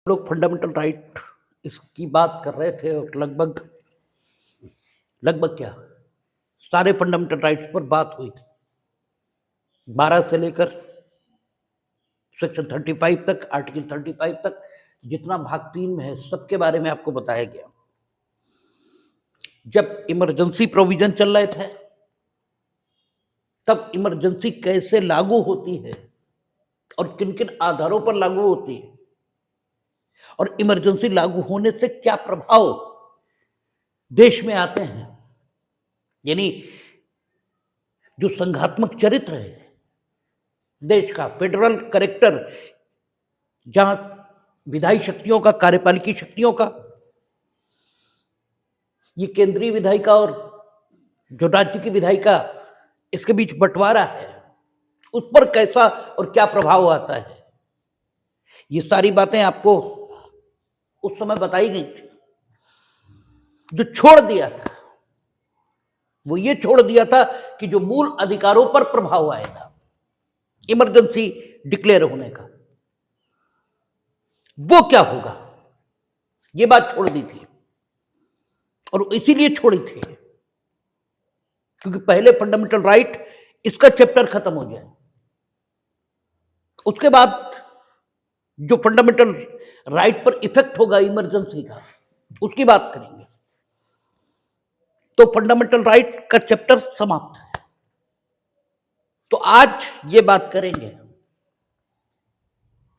लोग fundamental right इसकी बात कर रहे थे और लगभग लगभग क्या सारे फंडामेंटल राइट्स पर बात हुई 12 से लेकर सेक्शन 35 तक, आर्टिकल 35 तक, जितना भाग 3 में है सबके बारे में आपको बताया गया। जब इमरजेंसी प्रोविजन चल रहे थे तब इमरजेंसी कैसे लागू होती है और किन किन आधारों पर लागू होती है और इमरजेंसी लागू होने से क्या प्रभाव देश में आते हैं, यानी जो संघात्मक चरित्र है देश का, फेडरल करेक्टर, जहां विधायी शक्तियों का, कार्यपालिकी शक्तियों का, ये केंद्रीय विधायिका और जो राज्य की विधायिका, इसके बीच बंटवारा है, उस पर कैसा और क्या प्रभाव आता है, ये सारी बातें आपको उस समय बताई गई थी। जो छोड़ दिया था वो ये छोड़ दिया था कि जो मूल अधिकारों पर प्रभाव आएगा इमरजेंसी डिक्लेयर होने का, वो क्या होगा, ये बात छोड़ दी थी। और इसीलिए छोड़ी थी क्योंकि पहले फंडामेंटल राइट इसका चैप्टर खत्म हो जाए, उसके बाद जो फंडामेंटल राइट पर इफेक्ट होगा इमरजेंसी का, उसकी बात करेंगे। तो फंडामेंटल राइट का चैप्टर समाप्त है। तो आज ये बात करेंगे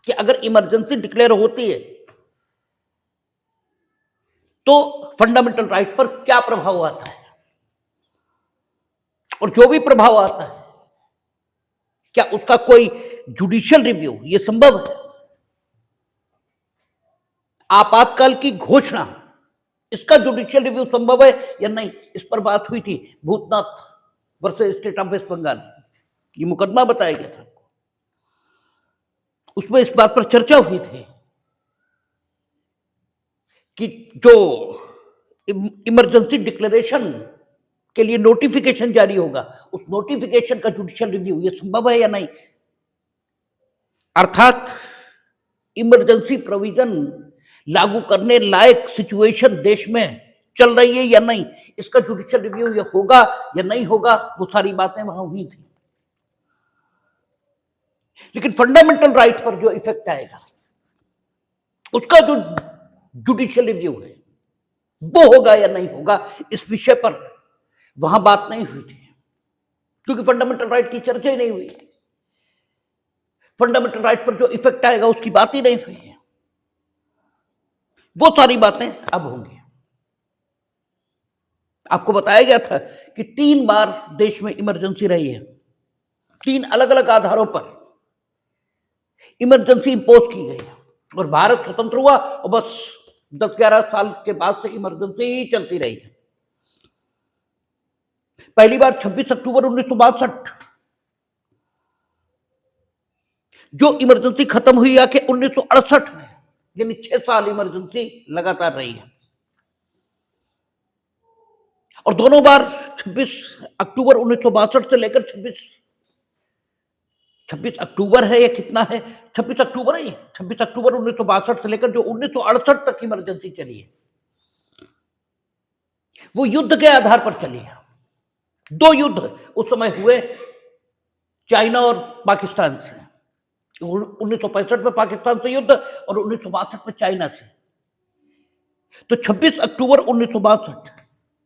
कि अगर इमरजेंसी डिक्लेयर होती है तो फंडामेंटल राइट पर क्या प्रभाव आता है, और जो भी प्रभाव आता है क्या उसका कोई जुडिशियल रिव्यू ये संभव है। आपातकाल की घोषणा, इसका जुडिशियल रिव्यू संभव है या नहीं, इस पर बात हुई थी। Bhutnath versus state of West Bengal, ये मुकदमा बताया गया था, उसमें इस बात पर चर्चा हुई थी कि जो इमरजेंसी डिक्लेरेशन के लिए नोटिफिकेशन जारी होगा, उस नोटिफिकेशन का जुडिशियल रिव्यू ये संभव है या नहीं, अर्थात इमरजेंसी प्रोविजन लागू करने लायक सिचुएशन देश में चल रही है या नहीं, इसका जुडिशियल रिव्यू ये होगा या नहीं होगा, वो सारी बातें वहां हुई थी। लेकिन फंडामेंटल राइट पर जो इफेक्ट आएगा उसका जो जुडिशियल रिव्यू है वो होगा या नहीं होगा, इस विषय पर वहां बात नहीं हुई थी क्योंकि फंडामेंटल राइट की चर्चा ही नहीं हुई। फंडामेंटल राइट पर जो इफेक्ट आएगा उसकी बात ही नहीं हुई है। वो सारी बातें अब होंगी। आपको बताया गया था कि 3 बार देश में इमरजेंसी रही है, 3 अलग अलग आधारों पर इमरजेंसी इंपोज की गई है और भारत स्वतंत्र हुआ और बस 10-11 साल के बाद से इमरजेंसी ही चलती रही है। पहली बार 26 अक्टूबर 1962 जो इमरजेंसी खत्म हुई आके 1968 में, यानी 6 साल इमरजेंसी लगातार रही है। और दोनों बार 26 अक्टूबर 1962 से लेकर 26 अक्टूबर है या कितना है, 26 अक्टूबर ही, 26 अक्टूबर 1962 से लेकर जो 1968 तक इमरजेंसी चली है वो युद्ध के आधार पर चली है। 2 युद्ध उस समय हुए चाइना और पाकिस्तान से, 1965 में पाकिस्तान से युद्ध और 1962 में चाइना से। तो 26 अक्टूबर 1962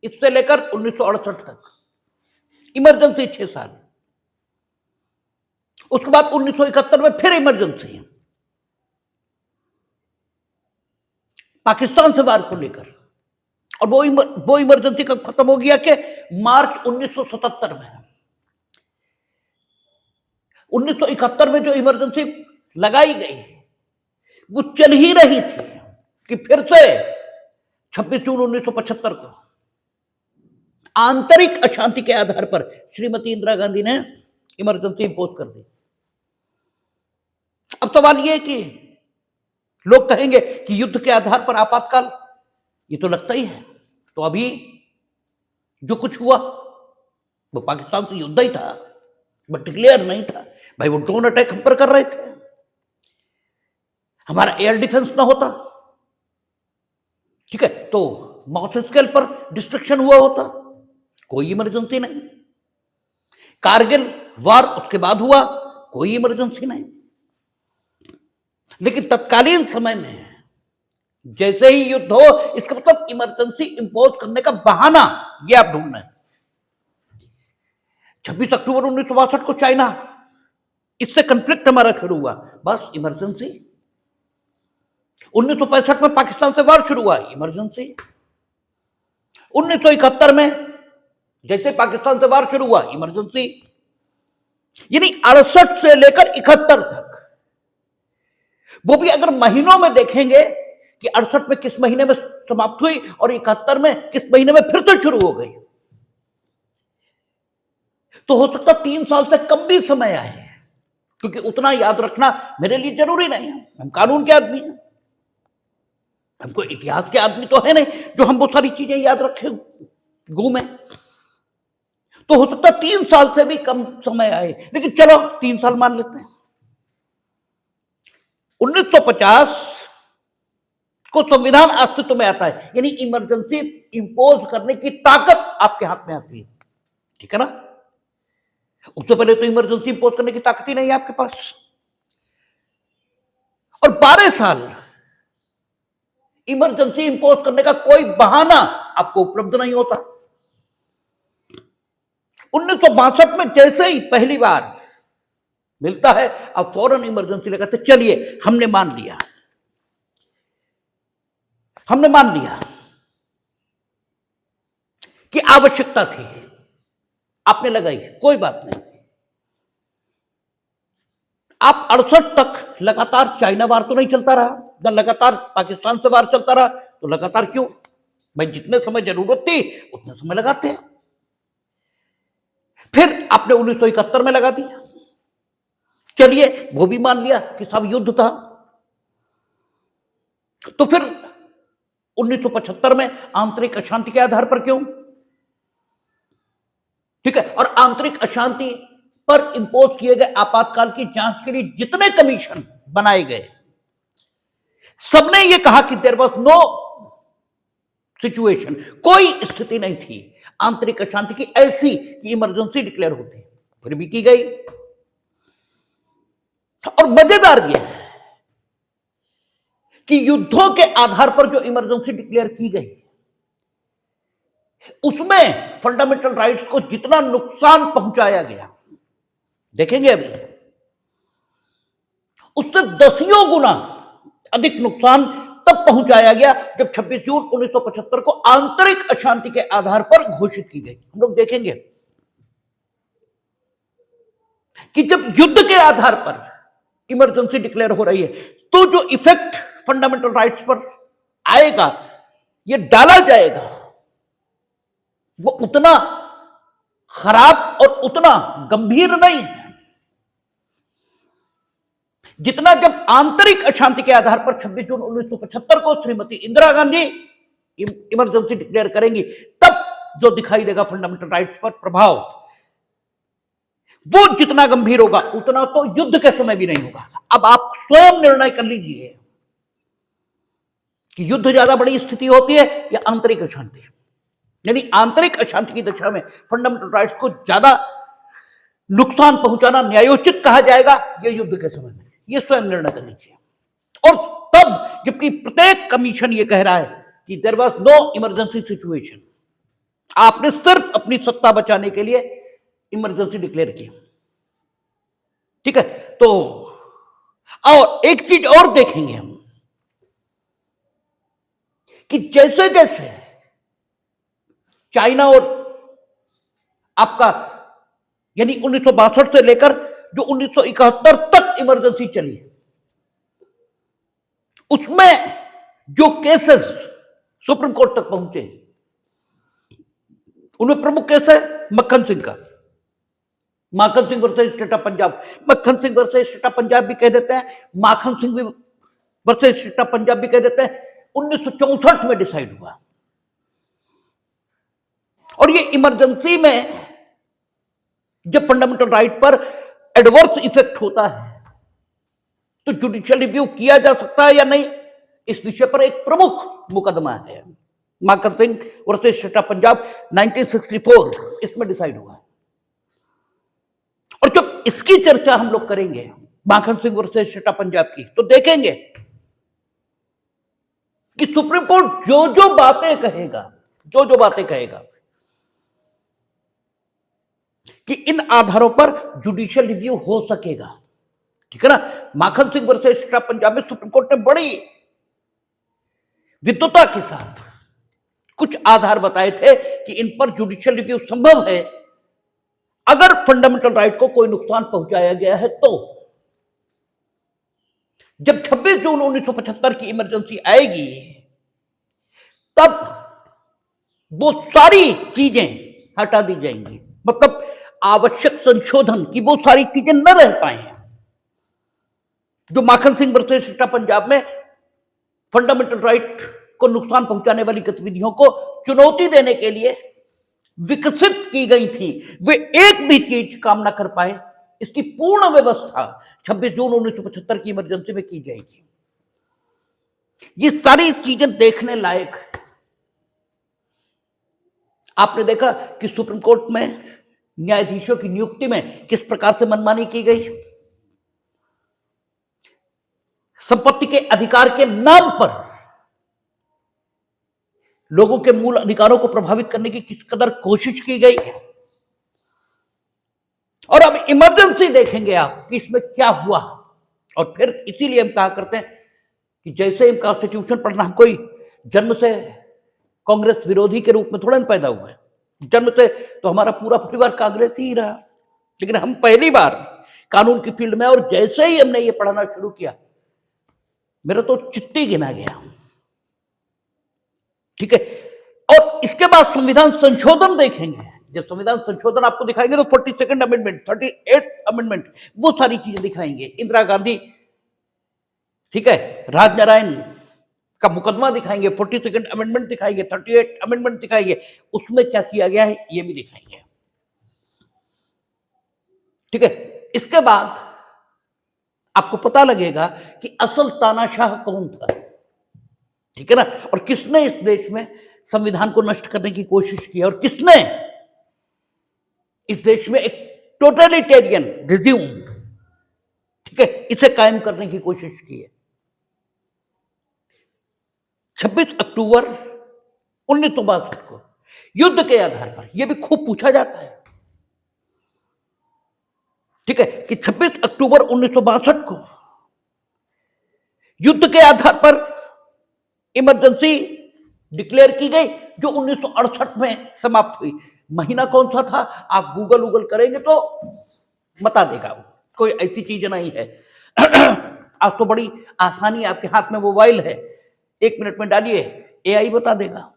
इससे लेकर 1968 तक इमरजेंसी 6 साल। उसके बाद 1971 में फिर इमरजेंसी है पाकिस्तान से वार को लेकर, और वो इमरजेंसी कब खत्म हो गया कि मार्च 1977 में। 1971 में जो इमरजेंसी लगाई गई वो चल ही रही थी कि फिर से 26 जून 1975 को आंतरिक अशांति के आधार पर श्रीमती इंदिरा गांधी ने इमरजेंसी इंपोज कर दी। अब सवाल यह है कि लोग कहेंगे कि युद्ध के आधार पर आपातकाल, ये तो लगता ही है। तो अभी जो कुछ हुआ वो पाकिस्तान से युद्ध ही था, बट डिक्लेयर नहीं था। भाई वो ड्रोन अटैक हम पर कर रहे थे, हमारा एयर डिफेंस ना होता, ठीक है, तो मॉस स्केल पर डिस्ट्रक्शन हुआ होता, कोई इमरजेंसी नहीं। कारगिल वार उसके बाद हुआ, कोई इमरजेंसी नहीं। लेकिन तत्कालीन समय में जैसे ही युद्ध हो, इसका मतलब इमरजेंसी इंपोज करने का बहाना ये आप ढूंढ रहे हैं। 26 अक्टूबर 1962 को चाइना, इससे कंफ्लिक्ट हमारा शुरू हुआ, बस इमरजेंसी। 1965 में पाकिस्तान से वार शुरू हुआ, इमरजेंसी। 1971 में जैसे पाकिस्तान से वार शुरू हुआ, इमरजेंसी। यानी 68 से लेकर 71 तक, वो भी अगर महीनों में देखेंगे कि 68 में किस महीने में समाप्त हुई और 71 में किस महीने में फिर से शुरू हो गई, तो हो सकता 3 साल से कम भी समय आए, क्योंकि उतना याद रखना मेरे लिए जरूरी नहीं है। हम कानून के आदमी हैं, हमको इतिहास के आदमी तो है नहीं जो हम वो सारी चीजें याद रखे घूमे। तो हो सकता 3 साल से भी कम समय आए, लेकिन चलो 3 साल मान लेते हैं। 1950 को संविधान अस्तित्व में आता है, यानी इमरजेंसी इंपोज करने की ताकत आपके हाथ में आती है, ठीक है ना। उससे पहले तो इमरजेंसी इंपोज करने की ताकत ही नहीं है आपके पास। और 12 साल इमरजेंसी इंपोज करने का कोई बहाना आपको उपलब्ध नहीं होता। 1962 में जैसे ही पहली बार मिलता है, अब फौरन इमरजेंसी लगाते, चलिए हमने मान लिया, हमने मान लिया कि आवश्यकता थी, आपने लगाई, कोई बात नहीं। आप 68 तक लगातार चाइना वार तो नहीं चलता रहा, ना लगातार पाकिस्तान से वार चलता रहा, तो लगातार क्यों भाई, जितने समय जरूरत थी उतने समय लगाते हैं। फिर आपने 1971 में लगा दिया, चलिए वो भी मान लिया कि सब युद्ध था। तो फिर 1975 में आंतरिक अशांति के आधार पर क्यों, ठीक है। और आंतरिक अशांति पर इंपोज किए गए आपातकाल की जांच के लिए जितने कमीशन बनाए गए, सबने यह कहा कि देयर वाज नो सिचुएशन, कोई स्थिति नहीं थी आंतरिक अशांति की ऐसी कि इमरजेंसी डिक्लेयर होती, फिर भी की गई। और मजेदार यह है कि युद्धों के आधार पर जो इमरजेंसी डिक्लेयर की गई, उसमें फंडामेंटल राइट्स को जितना नुकसान पहुंचाया गया, देखेंगे अभी, उससे 10 गुना अधिक नुकसान तब पहुंचाया गया जब 26 जून 1975 को आंतरिक अशांति के आधार पर घोषित की गई। हम लोग देखेंगे कि जब युद्ध के आधार पर इमरजेंसी डिक्लेयर हो रही है, तो जो इफेक्ट फंडामेंटल राइट्स पर आएगा, ये डाला जाएगा, वो उतना खराब और उतना गंभीर नहीं है जितना जब आंतरिक अशांति के आधार पर 26 जून 1975 को श्रीमती इंदिरा गांधी इमरजेंसी डिक्लेयर करेंगी, तब जो दिखाई देगा फंडामेंटल राइट्स पर प्रभाव, वो जितना गंभीर होगा उतना तो युद्ध के समय भी नहीं होगा। अब आप स्वयं निर्णय कर लीजिए कि युद्ध ज्यादा बड़ी स्थिति होती है या आंतरिक अशांति। यानी आंतरिक अशांति की दशा में फंडामेंटल राइट्स को ज्यादा नुकसान पहुंचाना न्यायोचित कहा जाएगा ये युद्ध के समय में, ये स्वयं निर्णय कर लीजिए। और तब जबकि प्रत्येक कमीशन ये कह रहा है कि there was no emergency situation, आपने सिर्फ अपनी सत्ता बचाने के लिए इमरजेंसी डिक्लेयर की, ठीक है। तो और एक चीज और देखेंगे हम कि जैसे जैसे चाइना और आपका यानी 1962 से लेकर जो 1971 तक इमरजेंसी चली, उसमें जो केसेस सुप्रीम कोर्ट तक पहुंचे, उनमें प्रमुख केस है मक्खन सिंह का, Makhan Singh versus state of Punjab. Makkhan Singh versus state of Punjab भी कह देते हैं, माखन सिंह भी वर्सेस स्टेट ऑफ पंजाब भी कह देते हैं। 1964 में डिसाइड हुआ, और ये इमरजेंसी में जब फंडामेंटल राइट पर एडवर्स इफेक्ट होता है, तो जुडिशियल रिव्यू किया जा सकता है या नहीं, इस विषय पर एक प्रमुख मुकदमा है, Makhan Singh versus state of Punjab 1964, इसमें डिसाइड हुआ है। और जब इसकी चर्चा हम लोग करेंगे Makhan Singh versus state of Punjab की, तो देखेंगे कि सुप्रीम कोर्ट जो जो बातें कहेगा कि इन आधारों पर जुडिशियल रिव्यू हो सकेगा, ठीक है ना। Makhan Singh versus state of Punjab में सुप्रीम कोर्ट ने बड़ी विद्वता के साथ कुछ आधार बताए थे कि इन पर जुडिशियल रिव्यू संभव है अगर फंडामेंटल राइट को कोई नुकसान पहुंचाया गया है। तो जब 26 जून 1975 की इमरजेंसी आएगी, तब वो सारी चीजें हटा दी जाएंगी, मतलब आवश्यक संशोधन की वो सारी चीजें न रह पाए जो Makhan Singh versus state of Punjab में फंडामेंटल राइट को नुकसान पहुंचाने वाली गतिविधियों को चुनौती देने के लिए विकसित की गई थी, वे एक भी चीज काम ना कर पाए। इसकी पूर्ण व्यवस्था 26 जून 1975 की इमरजेंसी में की जाएगी। ये सारी चीजें देखने लायक है। आपने देखा कि सुप्रीम कोर्ट में न्यायाधीशों की नियुक्ति में किस प्रकार से मनमानी की गई, संपत्ति के अधिकार के नाम पर लोगों के मूल अधिकारों को प्रभावित करने की किस कदर कोशिश की गई। और अब इमरजेंसी देखेंगे आप कि इसमें क्या हुआ। और फिर इसीलिए हम कहा करते हैं कि जैसे हम कॉन्स्टिट्यूशन पढ़ना, हम कोई जन्म से कांग्रेस विरोधी के रूप में थोड़ा पैदा हुआ है, जन्म से तो हमारा पूरा परिवार कांग्रेस ही रहा, लेकिन हम पहली बार कानून की फील्ड में, और जैसे ही हमने ये पढ़ना शुरू किया मेरा तो चित्ती गिना गया, ठीक है। और इसके बाद संविधान संशोधन देखेंगे। जब संविधान संशोधन आपको दिखाएंगे तो 42nd अमेंडमेंट, 38th अमेंडमेंट, वो सारी चीजें दिखाएंगे। इंदिरा गांधी, ठीक है, राजनारायण का मुकदमा दिखाएंगे, 42nd अमेंडमेंट दिखाएंगे, 38th अमेंडमेंट दिखाएंगे, उसमें क्या किया गया है ये भी दिखाएंगे, ठीक है। इसके बाद आपको पता लगेगा कि असल तानाशाह कौन था, ठीक है ना, और किसने इस देश में संविधान को नष्ट करने की कोशिश की, और किसने इस देश में एक टोटलिटेरियन रिज्यूम, ठीक है, इसे कायम करने की कोशिश की है। 26 अक्टूबर 1962 को युद्ध के आधार पर, यह भी खूब पूछा जाता है, ठीक है, कि 26 अक्टूबर 1962 को युद्ध के आधार पर इमरजेंसी डिक्लेयर की गई, जो 1968 में समाप्त हुई। महीना कौन सा था आप गूगल करेंगे तो बता देगा, वो कोई ऐसी चीज नहीं है। आज तो बड़ी आसानी, आपके हाथ में मोबाइल है, 1 मिनट में डालिए, एआई बता देगा,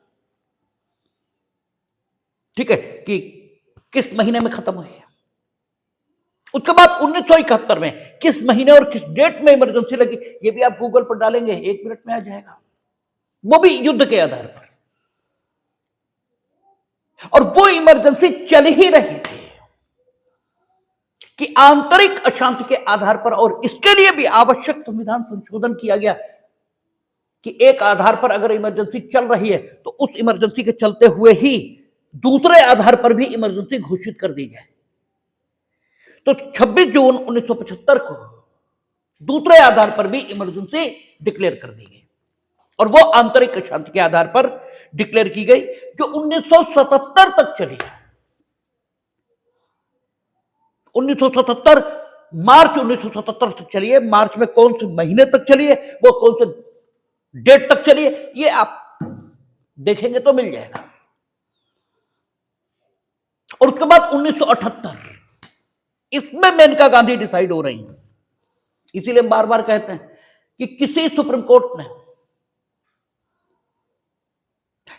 ठीक है, कि किस महीने में खत्म हुई है। उसके बाद 1971 में किस महीने और किस डेट में इमरजेंसी लगी, ये भी आप गूगल पर डालेंगे 1 मिनट में आ जाएगा, वो भी युद्ध के आधार पर। और वो इमरजेंसी चल ही रही थी कि आंतरिक अशांति के आधार पर, और इसके लिए भी आवश्यक संविधान संशोधन किया गया कि एक आधार पर अगर इमरजेंसी चल रही है तो उस इमरजेंसी के चलते हुए ही दूसरे आधार पर भी इमरजेंसी घोषित कर दी जाए। तो 26 जून 1975 को दूसरे आधार पर भी इमरजेंसी डिक्लेयर कर दी गई, और वो आंतरिक अशांति के आधार पर डिक्लेयर की गई, जो 1977 तक चली। 1977, मार्च 1977 तक चली है। मार्च में कौन से महीने तक चली है, वो कौन से डेट तक चली है, ये आप देखेंगे तो मिल जाएगा। और उसके बाद 1978, इसमें मेनका गांधी डिसाइड हो रही है। इसीलिए हम बार बार कहते हैं कि किसी सुप्रीम कोर्ट ने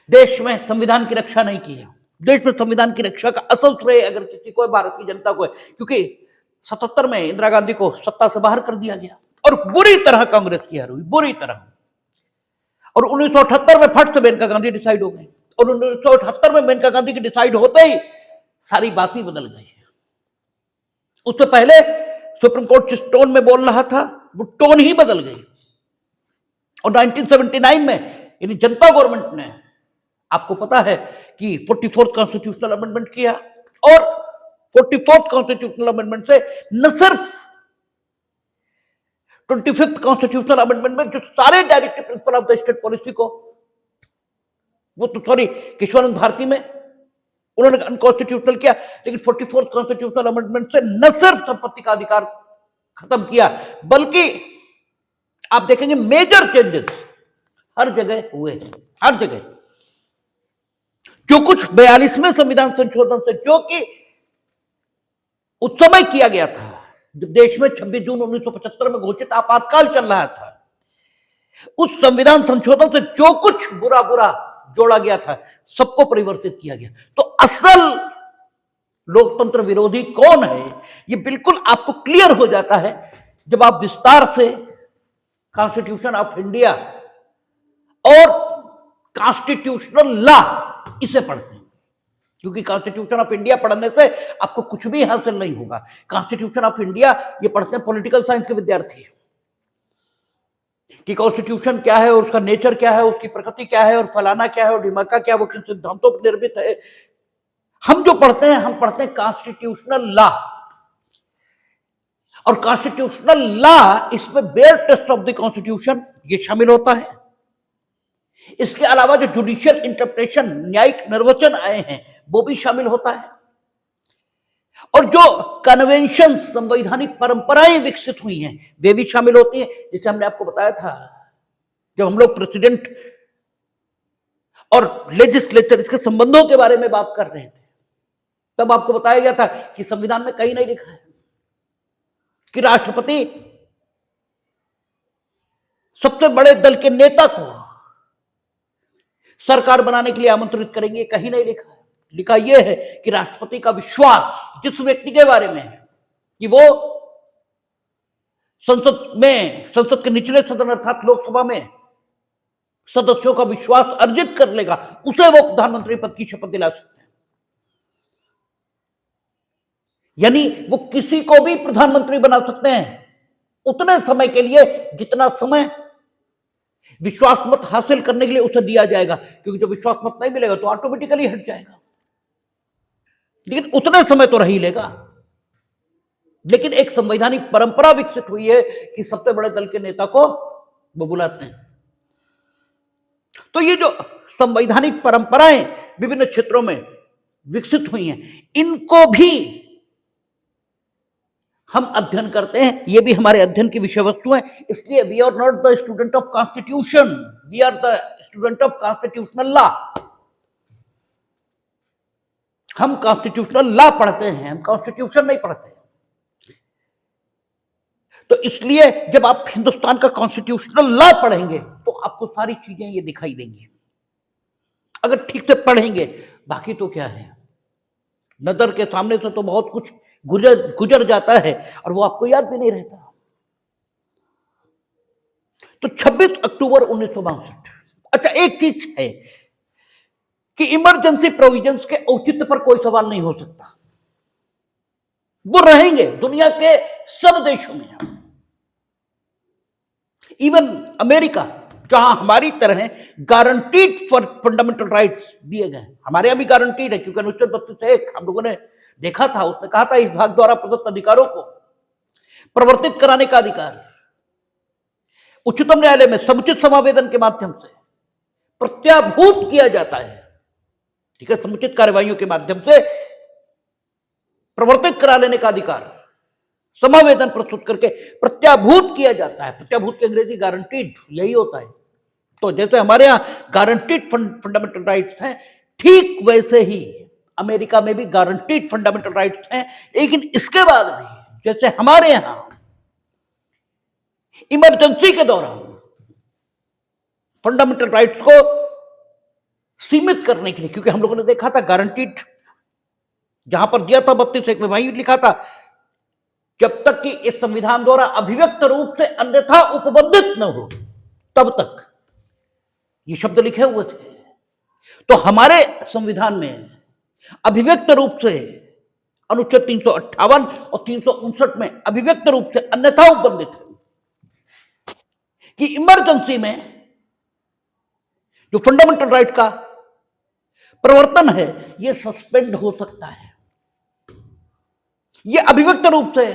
देश में संविधान की रक्षा नहीं की है। देश में संविधान की रक्षा का असल श्रेय अगर किसी को, भारत की जनता को है, क्योंकि 77 में इंदिरा गांधी को सत्ता से बाहर कर दिया गया और बुरी तरह कांग्रेस की हार हुई, बुरी तरह। और 1978 में फट से मेनका गांधी डिसाइड हो गई, और 1978 में मेनका गांधी की डिसाइड होते ही सारी बातें बदल गई। उससे पहले सुप्रीम कोर्ट जिस टोन में बोल रहा था वो टोन ही बदल गई। और 1979 में यानी जनता गवर्नमेंट ने, आपको पता है कि 44th कॉन्स्टिट्यूशनल अमेंडमेंट किया, और 44th कॉन्स्टिट्यूशनल अमेंडमेंट से न सिर्फ 25th कॉन्स्टिट्यूशनल अमेंडमेंट में जो सारे directive principle of the state policy को, वो तो सॉरी केशवानंद भारती में उन्होंने अनकॉन्स्टिट्यूशनल किया, लेकिन 44th कॉन्स्टिट्यूशनल अमेंडमेंट से न सिर्फ संपत्ति का अधिकार खत्म किया, बल्कि आप देखेंगे मेजर चेंजेस हर जगह हुए हैं, हर जगह। जो कुछ 42वें संविधान संशोधन से, जो कि उस समय किया गया था जब देश में 26 जून 1975 में घोषित आपातकाल चल रहा था, उस संविधान संशोधन से जो कुछ बुरा बुरा जोड़ा गया था, सबको परिवर्तित किया गया। तो असल लोकतंत्र विरोधी कौन है, ये बिल्कुल आपको क्लियर हो जाता है जब आप विस्तार से कॉन्स्टिट्यूशन ऑफ इंडिया और कॉन्स्टिट्यूशनल लॉ इसे पढ़ते हैं। क्योंकि कॉन्स्टिट्यूशन ऑफ इंडिया पढ़ने से आपको कुछ भी हासिल नहीं होगा। कॉन्स्टिट्यूशन ऑफ इंडिया ये पढ़ते हैं पॉलिटिकल साइंस के विद्यार्थी, कि कॉन्स्टिट्यूशन क्या है और उसका नेचर क्या है, उसकी प्रकृति क्या है, और फलाना क्या है और ढिमाका क्या है, वो किन सिद्धांतों पर निर्मित है। हम जो पढ़ते हैं, हम पढ़ते हैं कॉन्स्टिट्यूशनल लॉ, और कॉन्स्टिट्यूशनल लॉ इसमें bare text of the constitution ये शामिल होता है। इसके अलावा जो जुडिशियल इंटरप्रिटेशन, न्यायिक निर्वचन आए हैं, वो भी शामिल होता है। और जो कन्वेंशन, संवैधानिक परंपराएं विकसित हुई हैं, वे भी शामिल होती हैं। जैसे हमने आपको बताया था, जब हम लोग प्रेसिडेंट और लेजिस्लेचर, इसके संबंधों के बारे में बात कर रहे थे, तब आपको बताया गया था कि संविधान में कहीं नहीं लिखा है कि राष्ट्रपति सबसे बड़े दल के नेता को सरकार बनाने के लिए आमंत्रित करेंगे, कहीं नहीं लिखा है। लिखा यह है कि राष्ट्रपति का विश्वास जिस व्यक्ति के बारे में है कि वो संसद के निचले सदन अर्थात लोकसभा में सदस्यों का विश्वास अर्जित कर लेगा, उसे वो प्रधानमंत्री पद की शपथ दिला सकते हैं। यानी वो किसी को भी प्रधानमंत्री बना सकते हैं उतने समय के लिए जितना समय विश्वास मत हासिल करने के लिए उसे दिया जाएगा, क्योंकि जब विश्वास मत नहीं मिलेगा तो ऑटोमेटिकली हट जाएगा, लेकिन उतने समय तो रही लेगा। लेकिन एक संवैधानिक परंपरा विकसित हुई है कि सबसे बड़े दल के नेता को वो बुलाते हैं। तो ये जो संवैधानिक परंपराएं विभिन्न क्षेत्रों में विकसित हुई हैं, इनको भी हम अध्ययन करते हैं, ये भी हमारे अध्ययन की विषय वस्तु है। इसलिए we are not the student of constitution, we are the student of constitutional law. हम कॉन्स्टिट्यूशनल लॉ पढ़ते हैं, हम कॉन्स्टिट्यूशन नहीं पढ़ते। तो इसलिए जब आप हिंदुस्तान का कॉन्स्टिट्यूशनल लॉ पढ़ेंगे तो आपको सारी चीजें ये दिखाई देंगी, अगर ठीक से पढ़ेंगे। बाकी तो क्या है, नजर के सामने से तो बहुत कुछ गुजर जाता है और वो आपको याद भी नहीं रहता। तो 26 अक्टूबर 1962, अच्छा एक चीज है कि इमरजेंसी प्रोविजंस के औचित्य पर कोई सवाल नहीं हो सकता, वो रहेंगे दुनिया के सब देशों में। इवन अमेरिका, जहां हमारी तरह गारंटीड फॉर फंडामेंटल राइट्स दिए गए, हमारे यहां भी गारंटीड है, क्योंकि अनुच्छेद 32(1) हम लोगों ने देखा था, उसने कहा था इस भाग द्वारा प्रदत्त अधिकारों को प्रवर्तित कराने का अधिकार उच्चतम न्यायालय में समुचित समावेदन के माध्यम से प्रत्याभूत किया जाता है। ठीक है, समुचित कार्यवाहियों के माध्यम से प्रवर्तित करा लेने का अधिकार समावेदन प्रस्तुत करके प्रत्याभूत किया जाता है। प्रत्याभूत की अंग्रेजी गारंटीड यही होता है। तो जैसे हमारे यहां गारंटीड फंडामेंटल राइट्स हैं, ठीक वैसे ही अमेरिका में भी गारंटीड फंडामेंटल राइट्स हैं। लेकिन इसके बाद भी जैसे हमारे यहां इमरजेंसी के दौरान फंडामेंटल राइट्स को सीमित करने के लिए, क्योंकि हम लोगों ने देखा था गारंटीड जहां पर दिया था 32(1) में, वहीं लिखा था जब तक कि इस संविधान द्वारा अभिव्यक्त रूप से अन्यथा उपबंधित न हो तब तक ये शब्द लिखे हुए थे। तो हमारे संविधान में अभिव्यक्त रूप से अनुच्छेद 358 और 359 में अभिव्यक्त रूप से अन्यथा उपबंधित है। कि इमरजेंसी में जो फंडामेंटल राइट का प्रवर्तन है यह सस्पेंड हो सकता है। यह अभिव्यक्त रूप से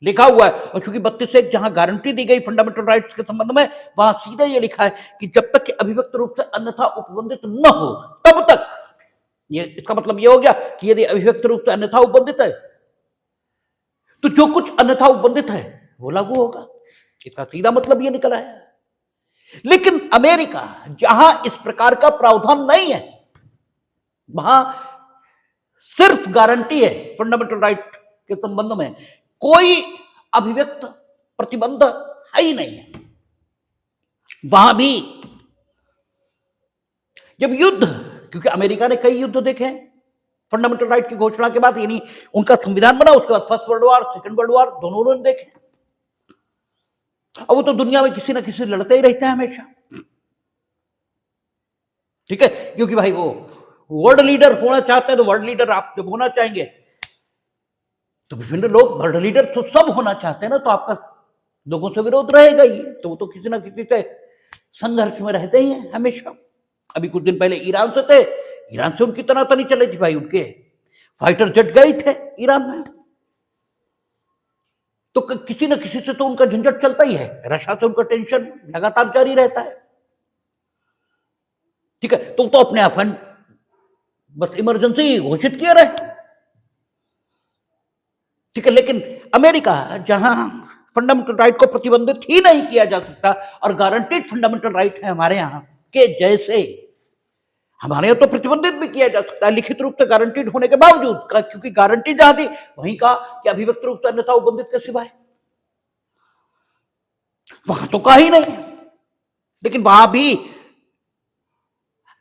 लिखा हुआ है, और चूंकि 32(1) जहां गारंटी दी गई फंडामेंटल राइट्स के संबंध में, वहां सीधे यह लिखा है कि जब तक कि अभिव्यक्त रूप से अन्यथा उपबंधित न हो तब तक, ये इसका मतलब यह हो गया कि यदि अभिव्यक्त रूप से अन्यथा उपबंधित है तो जो कुछ अन्यथा उपबंधित है वो लागू होगा। इसका सीधा मतलब यह निकला है। लेकिन अमेरिका जहां इस प्रकार का प्रावधान नहीं है, वहां सिर्फ गारंटी है फंडामेंटल राइट के संबंध में, कोई अभिव्यक्त प्रतिबंध है ही नहीं है। वहां भी जब युद्ध, क्योंकि अमेरिका ने कई युद्ध देखे हैं फंडामेंटल राइट की घोषणा के बाद, यानी उनका संविधान बना उसके बाद first world war, second world war दोनों उन्होंने देखे। अब वो तो दुनिया में किसी ना किसी लड़ते ही रहते हैं हमेशा, ठीक है, क्योंकि भाई वो वर्ल्ड लीडर होना चाहते हैं, तो वर्ल्ड लीडर आप जब होना चाहेंगे तो विभिन्न लोग वर्ल्ड लीडर तो सब होना चाहते हैं ना, तो आपका लोगों से विरोध रहेगा ही, तो वो तो किसी ना किसी से संघर्ष में रहते ही हैं हमेशा। अभी कुछ दिन पहले ईरान से थे, ईरान से उनकी तनातनी चल रही थी, भाई उनके फाइटर जेट गए थे ईरान में, तो किसी न किसी से तो उनका झंझट चलता ही है, रशिया से उनका टेंशन लगातार जारी रहता है, ठीक है, तो अपने आप बस इमरजेंसी घोषित किए रहे, ठीक है। लेकिन अमेरिका जहां फंडामेंटल राइट को प्रतिबंधित ही नहीं किया जा सकता और गारंटीड फंडामेंटल राइट है हमारे यहां के जैसे, हमारे यहां तो प्रतिबंधित भी किया जा सकता है लिखित रूप से गारंटीड होने के बावजूद, क्योंकि गारंटी जहां थी वहीं कहा कि अभिव्यक्त रूप से अन्यथा उपबंधित के सिवाय, वहां तो कहा ही नहीं। लेकिन वहां भी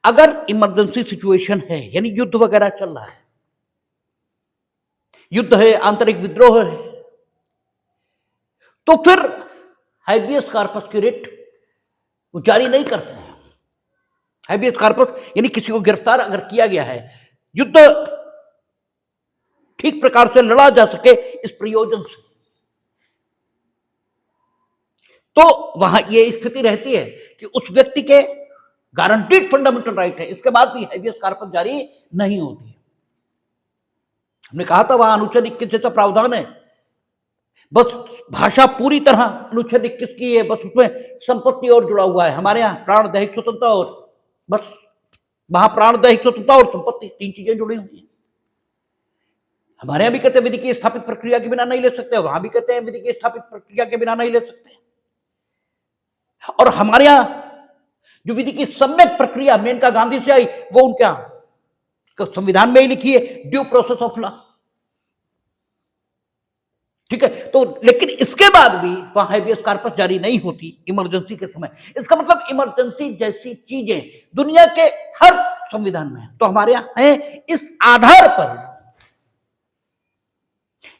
अगर इमरजेंसी सिचुएशन है, यानी युद्ध वगैरह चल रहा है, युद्ध है, आंतरिक विद्रोह है, तो फिर हाइबियस कार्पस की रिट वो जारी नहीं करते हैं। हाइबियस कार्पस यानी किसी को गिरफ्तार अगर किया गया है, युद्ध ठीक प्रकार से लड़ा जा सके इस प्रयोजन से, तो वहां यह स्थिति रहती है कि उस व्यक्ति के गारंटीड फंडामेंटल राइट है, इसके बाद भी हाइबियस कार्पस जारी नहीं होती। हमने कहा था वहां अनुच्छेद 21 जैसा प्रावधान है, बस भाषा पूरी तरह अनुच्छेद 21 की है, बस उसमें संपत्ति और जुड़ा हुआ है। हमारे यहाँ प्राण, दैहिक स्वतंत्रता और, बस वहां प्राण, दैहिक स्वतंत्रता और संपत्ति, तीन चीजें जुड़ी हुई हैं। हमारे यहाँ भी कहते हैं विधि की स्थापित प्रक्रिया के बिना नहीं ले सकते, वहां भी कहते हैं विधि की स्थापित प्रक्रिया के बिना नहीं ले सकते। और हमारे यहाँ जो विधि की सम्यक प्रक्रिया मेनका गांधी से आई, वो उनके यहाँ संविधान में ही लिखी है, ड्यू प्रोसेस ऑफ लॉ, ठीक है। तो लेकिन इसके बाद भी वहां हाइबियस कार्पस जारी नहीं होती इमरजेंसी के समय। इसका मतलब इमरजेंसी जैसी चीजें दुनिया के हर संविधान में है, तो हमारे यहां है। इस आधार पर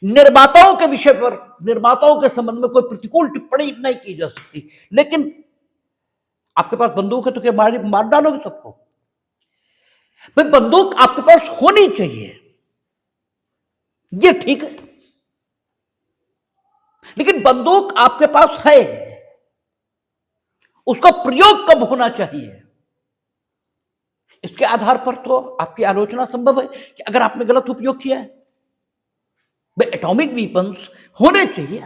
निर्माताओं के विषय पर, निर्माताओं के संबंध में कोई प्रतिकूल टिप्पणी नहीं की जा सकती। लेकिन आपके पास बंदूक है तो क्या मार डालोगे सबको? भाई बंदूक आपके पास होनी चाहिए, ये ठीक है, लेकिन बंदूक आपके पास है, उसका प्रयोग कब होना चाहिए, इसके आधार पर तो आपकी आलोचना संभव है कि अगर आपने गलत उपयोग किया है। भाई एटॉमिक वीपन्स होने चाहिए,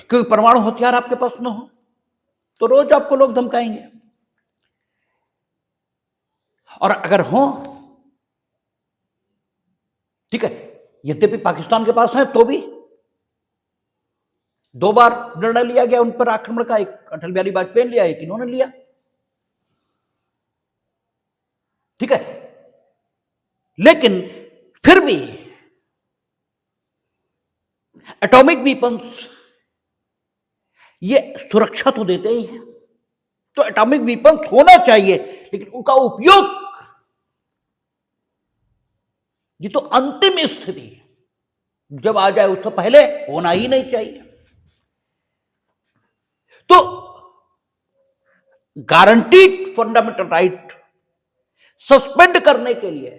क्योंकि परमाणु हथियार आपके पास न हो तो रोज आपको लोग धमकाएंगे, और अगर हो, ठीक है, यद्यपि पाकिस्तान के पास है तो भी 2 बार निर्णय लिया गया उन पर आक्रमण का, एक अटल बिहारी वाजपेयी ने लिया, एक इन्होंने लिया, ठीक है। लेकिन फिर भी एटॉमिक वीपन्स ये सुरक्षा तो देते ही हैं, तो एटॉमिक वीपन्स होना चाहिए, लेकिन उनका उपयोग ये तो अंतिम स्थिति जब आ जाए उससे पहले होना ही नहीं चाहिए। तो गारंटीड फंडामेंटल राइट सस्पेंड करने के लिए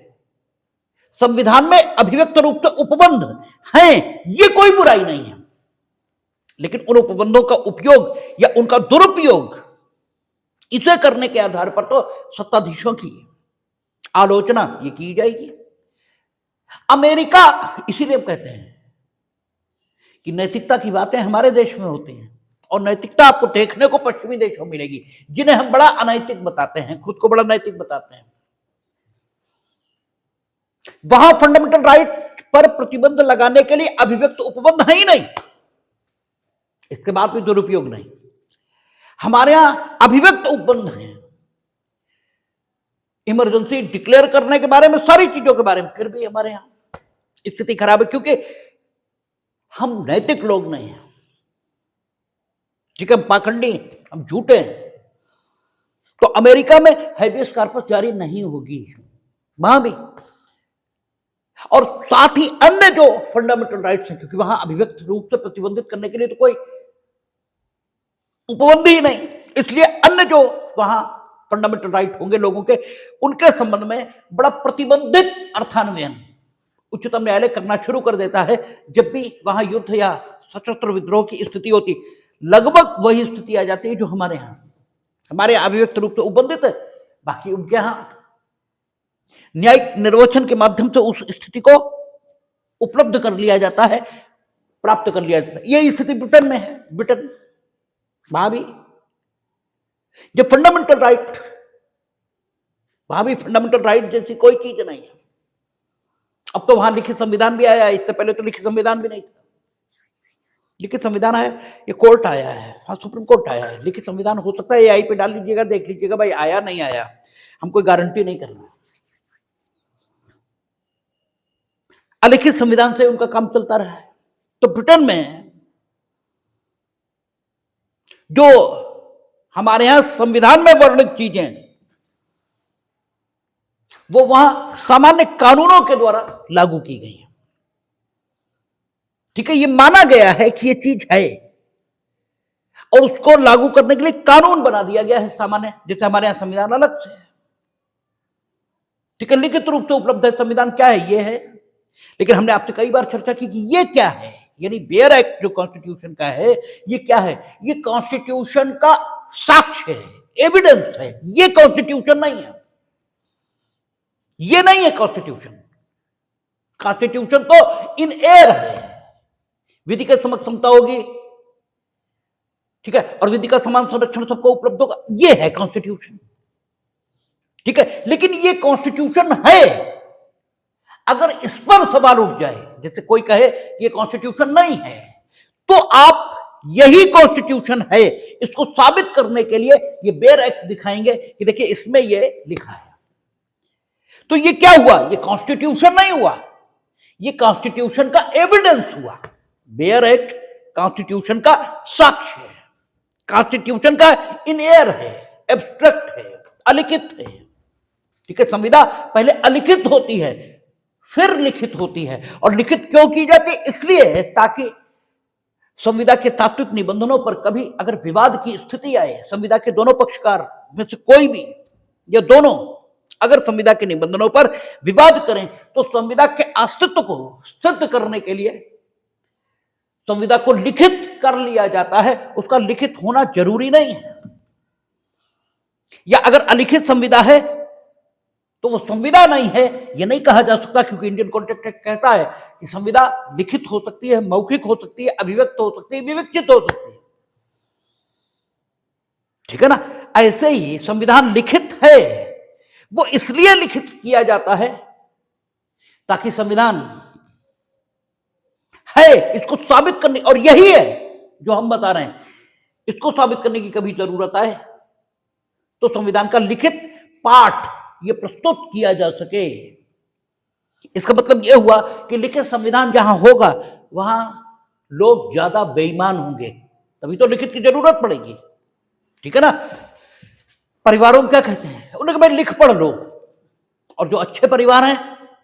संविधान में अभिव्यक्त रूप से उपबंध हैं, ये कोई बुराई नहीं है, लेकिन उन उपबंधों का उपयोग या उनका दुरुपयोग इसे करने के आधार पर तो सत्ताधीशों की आलोचना ये की जाएगी। अमेरिका, इसीलिए कहते हैं कि नैतिकता की बातें हमारे देश में होती हैं और नैतिकता आपको देखने को पश्चिमी देशों में मिलेगी, जिन्हें हम बड़ा अनैतिक बताते हैं, खुद को बड़ा नैतिक बताते हैं। वहां फंडामेंटल राइट पर प्रतिबंध लगाने के लिए अभिव्यक्त उपबंध है ही नहीं, इसके बाद भी दुरुपयोग नहीं। हमारे यहां अभिव्यक्त उपबंध हैं, इमरजेंसी डिक्लेयर करने के बारे में, सारी चीजों के बारे में, फिर भी हमारे यहां स्थिति खराब है क्योंकि हम नैतिक लोग नहीं हैं। ठीक है, हम पाखंडी, हम झूठे हैं। तो अमेरिका में हैबियस कॉर्पस जारी नहीं होगी, वहां भी, और साथ ही अन्य जो फंडामेंटल राइट्स हैं, क्योंकि वहां अभिव्यक्त रूप से प्रतिबंधित करने के लिए तो कोई उपबंध ही नहीं, इसलिए अन्य जो वहां फंडामेंटल राइट होंगे लोगों के, उनके संबंध में बड़ा प्रतिबंधित अर्थान्वयन उच्चतम न्यायालय करना शुरू कर देता है जब भी वहां युद्ध या सशस्त्र विद्रोह की स्थिति होती। लगभग वही स्थिति आ जाती है जो हमारे यहां, हमारे अभिव्यक्त रूप से उपबंधित है, बाकी उनके यहां न्यायिक निर्वचन के माध्यम से उस स्थिति को उपलब्ध कर लिया जाता है, प्राप्त कर लिया जाता है। यही स्थिति ब्रिटेन में है। ब्रिटेन वहां भी जो फंडामेंटल राइट, वहां भी फंडामेंटल राइट जैसी कोई चीज नहीं है। अब तो वहां लिखित संविधान भी आया है, इससे पहले तो लिखित संविधान भी नहीं था। लिखित संविधान है, ये कोर्ट आया है, हाँ सुप्रीम कोर्ट आया है। लिखित संविधान हो सकता है एआई पे डाल लीजिएगा, देख लीजिएगा भाई आया नहीं आया, हम कोई गारंटी नहीं करना। अलिखित संविधान से उनका काम चलता रहा है। तो ब्रिटेन में जो हमारे यहां संविधान में वर्णित चीजें, वो वहां सामान्य कानूनों के द्वारा लागू की गई हैं। ठीक है, ये माना गया है कि ये चीज है और उसको लागू करने के लिए कानून बना दिया गया है सामान्य, जैसे हमारे यहां संविधान अलग से है। ठीक है, लिखित रूप से उपलब्ध है संविधान, क्या है ये है। लेकिन हमने आपसे कई बार चर्चा की कि ये क्या है, यानी बेयर एक्ट जो कॉन्स्टिट्यूशन का है, ये क्या है। ये कॉन्स्टिट्यूशन का साक्ष्य है, एविडेंस है, ये कॉन्स्टिट्यूशन नहीं है। ये नहीं है कॉन्स्टिट्यूशन। कॉन्स्टिट्यूशन तो इन एयर है, विधि के समक्ष समता होगी, ठीक है, और विधि का समान संरक्षण सबको उपलब्ध होगा, ये है कॉन्स्टिट्यूशन। ठीक है, लेकिन ये कॉन्स्टिट्यूशन है। अगर इस पर सवाल उठ जाए, जैसे कोई कहे ये कॉन्स्टिट्यूशन नहीं है, तो आप यही कॉन्स्टिट्यूशन है, इसको साबित करने के लिए ये बेयर एक्ट दिखाएंगे कि देखिए इसमें ये लिखा है। तो ये क्या हुआ, ये कॉन्स्टिट्यूशन नहीं हुआ, ये कॉन्स्टिट्यूशन का एविडेंस हुआ। बेयर एक्ट कॉन्स्टिट्यूशन का साक्ष्य है, कॉन्स्टिट्यूशन का इन एयर है, एब्स्ट्रैक्ट है, अलिखित है। ठीक है, संविदा पहले अलिखित होती है, फिर लिखित होती है। और लिखित क्यों की जाती है, इसलिए ताकि संविदा के तात्विक निबंधनों पर कभी अगर विवाद की स्थिति आए, संविदा के दोनों पक्षकार में से कोई भी या दोनों अगर संविदा के निबंधनों पर विवाद करें, तो संविदा के अस्तित्व को सिद्ध करने के लिए संविदा को लिखित कर लिया जाता है। उसका लिखित होना जरूरी नहीं है, या अगर अलिखित संविदा है तो वो संविदा नहीं है, ये नहीं कहा जा सकता, क्योंकि इंडियन कॉन्ट्रैक्ट एक्ट कहता है कि संविदा लिखित हो सकती है, मौखिक हो सकती है, अभिव्यक्त हो सकती है, विवेचित हो सकती है। ठीक है ना, ऐसे ही संविधान लिखित है, वो इसलिए लिखित किया जाता है ताकि संविधान है इसको साबित करने, और यही है जो हम बता रहे हैं, इसको साबित करने की कभी जरूरत आए तो संविधान का लिखित पाठ ये प्रस्तुत किया जा सके। इसका मतलब यह हुआ कि लिखित संविधान जहां होगा वहां लोग ज्यादा बेईमान होंगे, तभी तो लिखित की जरूरत पड़ेगी। ठीक है ना, परिवारों में क्या कहते हैं, उन्होंने कहा भाई लिख पढ़ लो, और जो अच्छे परिवार हैं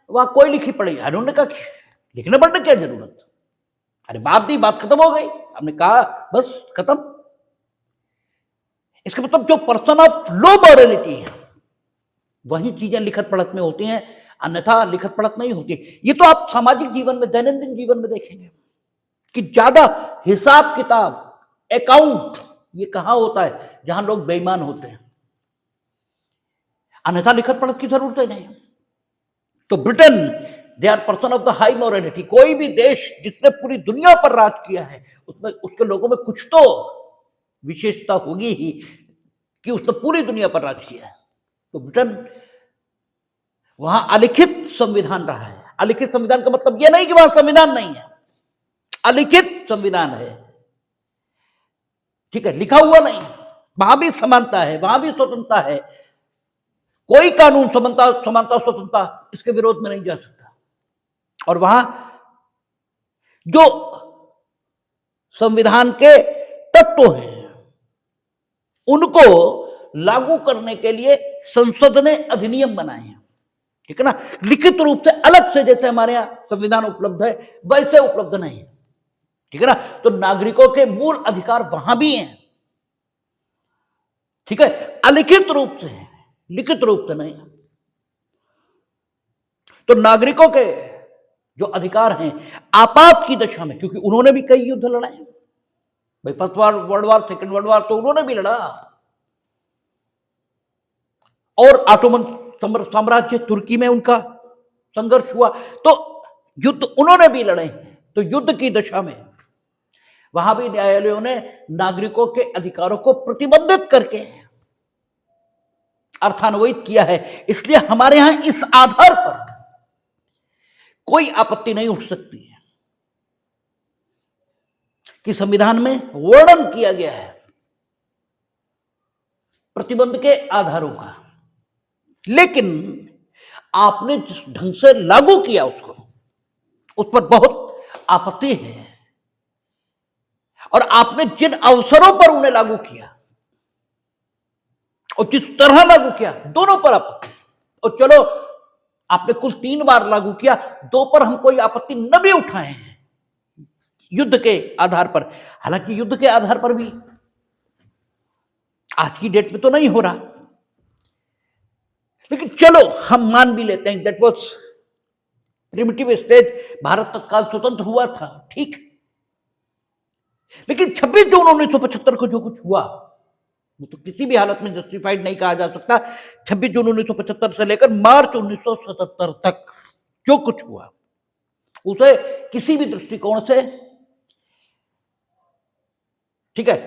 वहां कोई लिखी पढ़ेगी। उन्होंने कहा लिखने पढ़ने क्या जरूरत, अरे बात दी, बात खत्म हो गई, हमने कहा बस खत्म। इसका मतलब जो पर्सन ऑफ लो मॉरलिटी है वही चीजें लिखत पढ़त में होती हैं, अन्यथा लिखत पढ़त नहीं होती। ये तो आप सामाजिक जीवन में, दैनंदिन जीवन में देखेंगे, कि ज्यादा हिसाब किताब, अकाउंट ये कहां होता है? जहां लोग बेईमान होते हैं, अन्यथा लिखत पढ़त की जरूरत ही नहीं। तो Britain, they are person of the high morality. कोई भी देश जिसने पूरी दुनिया पर राज किया है, उसमें उसके लोगों में कुछ तो विशेषता होगी ही कि उसने पूरी दुनिया पर राज किया है। तो ब्रिटेन, वहां अलिखित संविधान रहा है। अलिखित संविधान का मतलब यह नहीं कि वहां संविधान नहीं है, अलिखित संविधान है, ठीक है, लिखा हुआ नहीं। वहां भी समानता है, वहां भी स्वतंत्रता है। कोई कानून समानता स्वतंत्रता इसके विरोध में नहीं जा सकता। और वहां जो संविधान के तत्व हैं उनको लागू करने के लिए संसद ने अधिनियम बनाए हैं, ठीक है ना। लिखित रूप से अलग से जैसे हमारे यहां संविधान उपलब्ध है वैसे उपलब्ध नहीं है, ठीक है ना। तो नागरिकों के मूल अधिकार वहां भी हैं, ठीक है, अलिखित रूप से है, लिखित रूप से नहीं। तो नागरिकों के जो अधिकार हैं आपात की दशा में, क्योंकि उन्होंने भी कई युद्ध लड़े भाई, first world war, second world war तो उन्होंने भी लड़ा, और ऑटोमन साम्राज्य तुर्की में उनका संघर्ष हुआ, तो युद्ध उन्होंने भी लड़े। तो युद्ध की दशा में वहां भी न्यायालयों ने नागरिकों के अधिकारों को प्रतिबंधित करके अर्थान्वयित किया है। इसलिए हमारे यहां इस आधार पर कोई आपत्ति नहीं उठ सकती है कि संविधान में वर्णन किया गया है प्रतिबंध के आधारों का, लेकिन आपने जिस ढंग से लागू किया उसको, उस पर बहुत आपत्ति है। और आपने जिन अवसरों पर उन्हें लागू किया और जिस तरह लागू किया, दोनों पर आपत्ति। और चलो आपने कुल 3 बार लागू किया, 2 पर हम कोई आपत्ति न भी उठाए हैं युद्ध के आधार पर। हालांकि युद्ध के आधार पर भी आज की डेट में तो नहीं हो रहा, लेकिन चलो हम मान भी लेते हैं that was primitive stage, Bharat तत्काल स्वतंत्र हुआ था, ठीक। लेकिन 26 जून 1975 को जो कुछ हुआ वो तो किसी भी हालत में जस्टिफाइड नहीं कहा जा सकता। 26 जून 1975 से लेकर मार्च 1977 तक जो कुछ हुआ उसे किसी भी दृष्टिकोण से, ठीक है,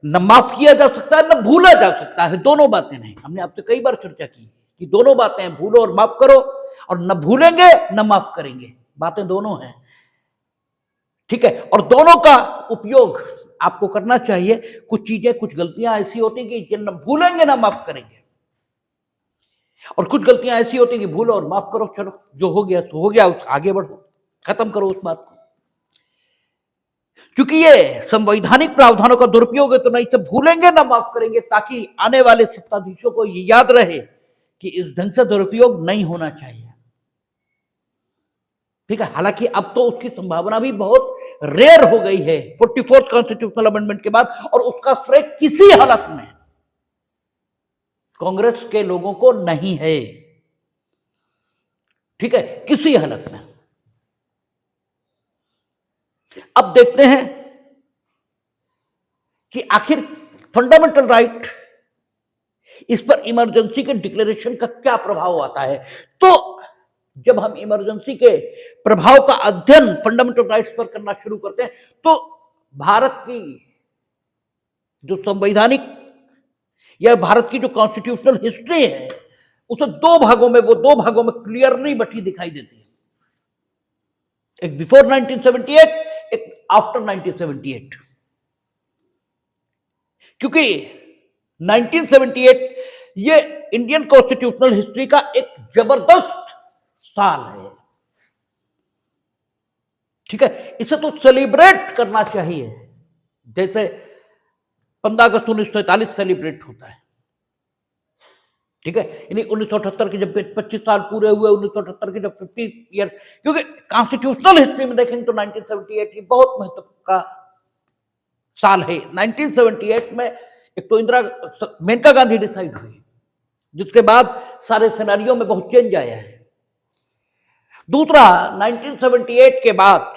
न माफ किया जा सकता है न भूला जा सकता है। दोनों बातें नहीं, हमने आपसे कई बार चर्चा की कि दोनों बातें, भूलो और माफ करो, और न भूलेंगे न माफ करेंगे, बातें दोनों हैं, ठीक है। और दोनों का उपयोग आपको करना चाहिए। कुछ चीजें, कुछ गलतियां ऐसी होती कि न भूलेंगे ना माफ करेंगे, और कुछ गलतियां ऐसी होती कि भूलो और माफ करो, चलो जो हो गया तो हो गया, उस आगे बढ़ो, खत्म करो उस बात को। क्योंकि ये संवैधानिक प्रावधानों का दुरुपयोग है, तो नहीं से भूलेंगे ना माफ करेंगे, ताकि आने वाले सत्ताधीशों को ये याद रहे कि इस ढंग से दुरुपयोग नहीं होना चाहिए, ठीक है। हालांकि अब तो उसकी संभावना भी बहुत रेयर हो गई है 44th कॉन्स्टिट्यूशनल अमेंडमेंट के बाद, और उसका श्रेय किसी हालत में कांग्रेस के लोगों को नहीं है, ठीक है, किसी हालत में। अब देखते हैं कि आखिर फंडामेंटल राइट, इस पर इमरजेंसी के डिक्लेरेशन का क्या प्रभाव आता है। तो जब हम इमरजेंसी के प्रभाव का अध्ययन फंडामेंटल राइट्स पर करना शुरू करते हैं, तो भारत की जो संवैधानिक या भारत की जो कॉन्स्टिट्यूशनल हिस्ट्री है उसे 2 भागों में, वो 2 भागों में क्लियरली बटी दिखाई देती है। एक बिफोर 1978, एक आफ्टर 1978। क्योंकि 1978 ये इंडियन कॉन्स्टिट्यूशनल हिस्ट्री का एक जबरदस्त साल है, ठीक है। इसे तो सेलिब्रेट करना चाहिए, जैसे 15 अगस्त 1947 सेलिब्रेट होता है, ठीक है। यानी 1978 के जब 25 साल पूरे हुए, 1978 के जब 50 ईयर, क्योंकि कॉन्स्टिट्यूशनल हिस्ट्री में देखेंगे तो 1978 ही बहुत महत्व का साल है। 1978 में एक तो मेनका गांधी डिसाइड हुई, जिसके बाद सारे सिनेरियो में बहुत चेंज आया है। दूसरा, 1978 के बाद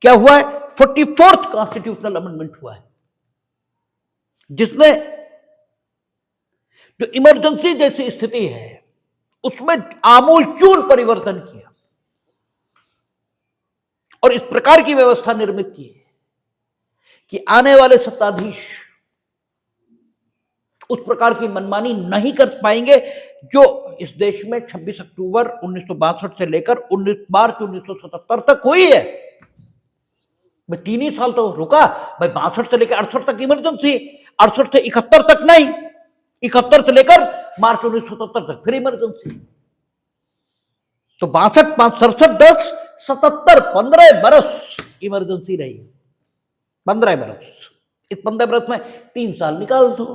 क्या हुआ है, 44th कॉन्स्टिट्यूशनल अमेंडमेंट हुआ है, जिसने जो इमरजेंसी जैसी स्थिति है उसमें आमूल चूल परिवर्तन किया और इस प्रकार की व्यवस्था निर्मित की है कि आने वाले सत्ताधीश उस प्रकार की मनमानी नहीं कर पाएंगे जो इस देश में 26 अक्टूबर 1962 से लेकर 19 मार्च 1977 तक हुई है। भाई 3 ही साल तो रुका भाई, 62 से लेकर 68 तक इमरजेंसी, 68 से 71 तक नहीं, 71 से लेकर मार्च 1977 तक फिर इमरजेंसी। तो 62, 5, 67, 10, 77, 15 बरस इमरजेंसी रही, 15 बरस। इस 15 बरस में 3 साल निकाल दो,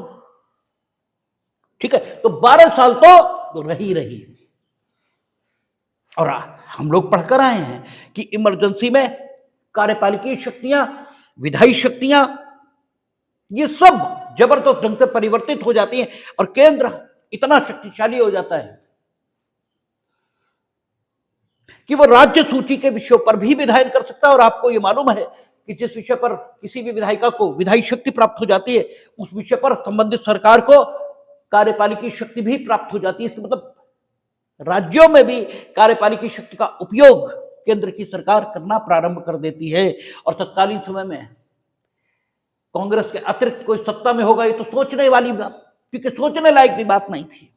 ठीक है, तो 12 साल तो रही। और हम लोग पढ़कर आए हैं कि इमरजेंसी में कार्यपालिकीय शक्तियां, विधायी शक्तियां, ये सब जबरदस्त ढंग से परिवर्तित हो जाती हैं और केंद्र इतना शक्तिशाली हो जाता है कि वो राज्य सूची के विषयों पर भी विधायन कर सकता है। और आपको ये मालूम है कि जिस विषय पर किसी भी विधायिका को विधायी शक्ति प्राप्त हो जाती है, उस विषय पर संबंधित सरकार को कार्यपालिकी शक्ति भी प्राप्त हो जाती है। इसका मतलब राज्यों में भी कार्यपालिकी शक्ति का उपयोग केंद्र की सरकार करना प्रारंभ कर देती है। और तत्कालीन समय में कांग्रेस के अतिरिक्त कोई सत्ता में होगा, ये तो सोचने वाली बात, क्योंकि सोचने लायक भी बात नहीं थी,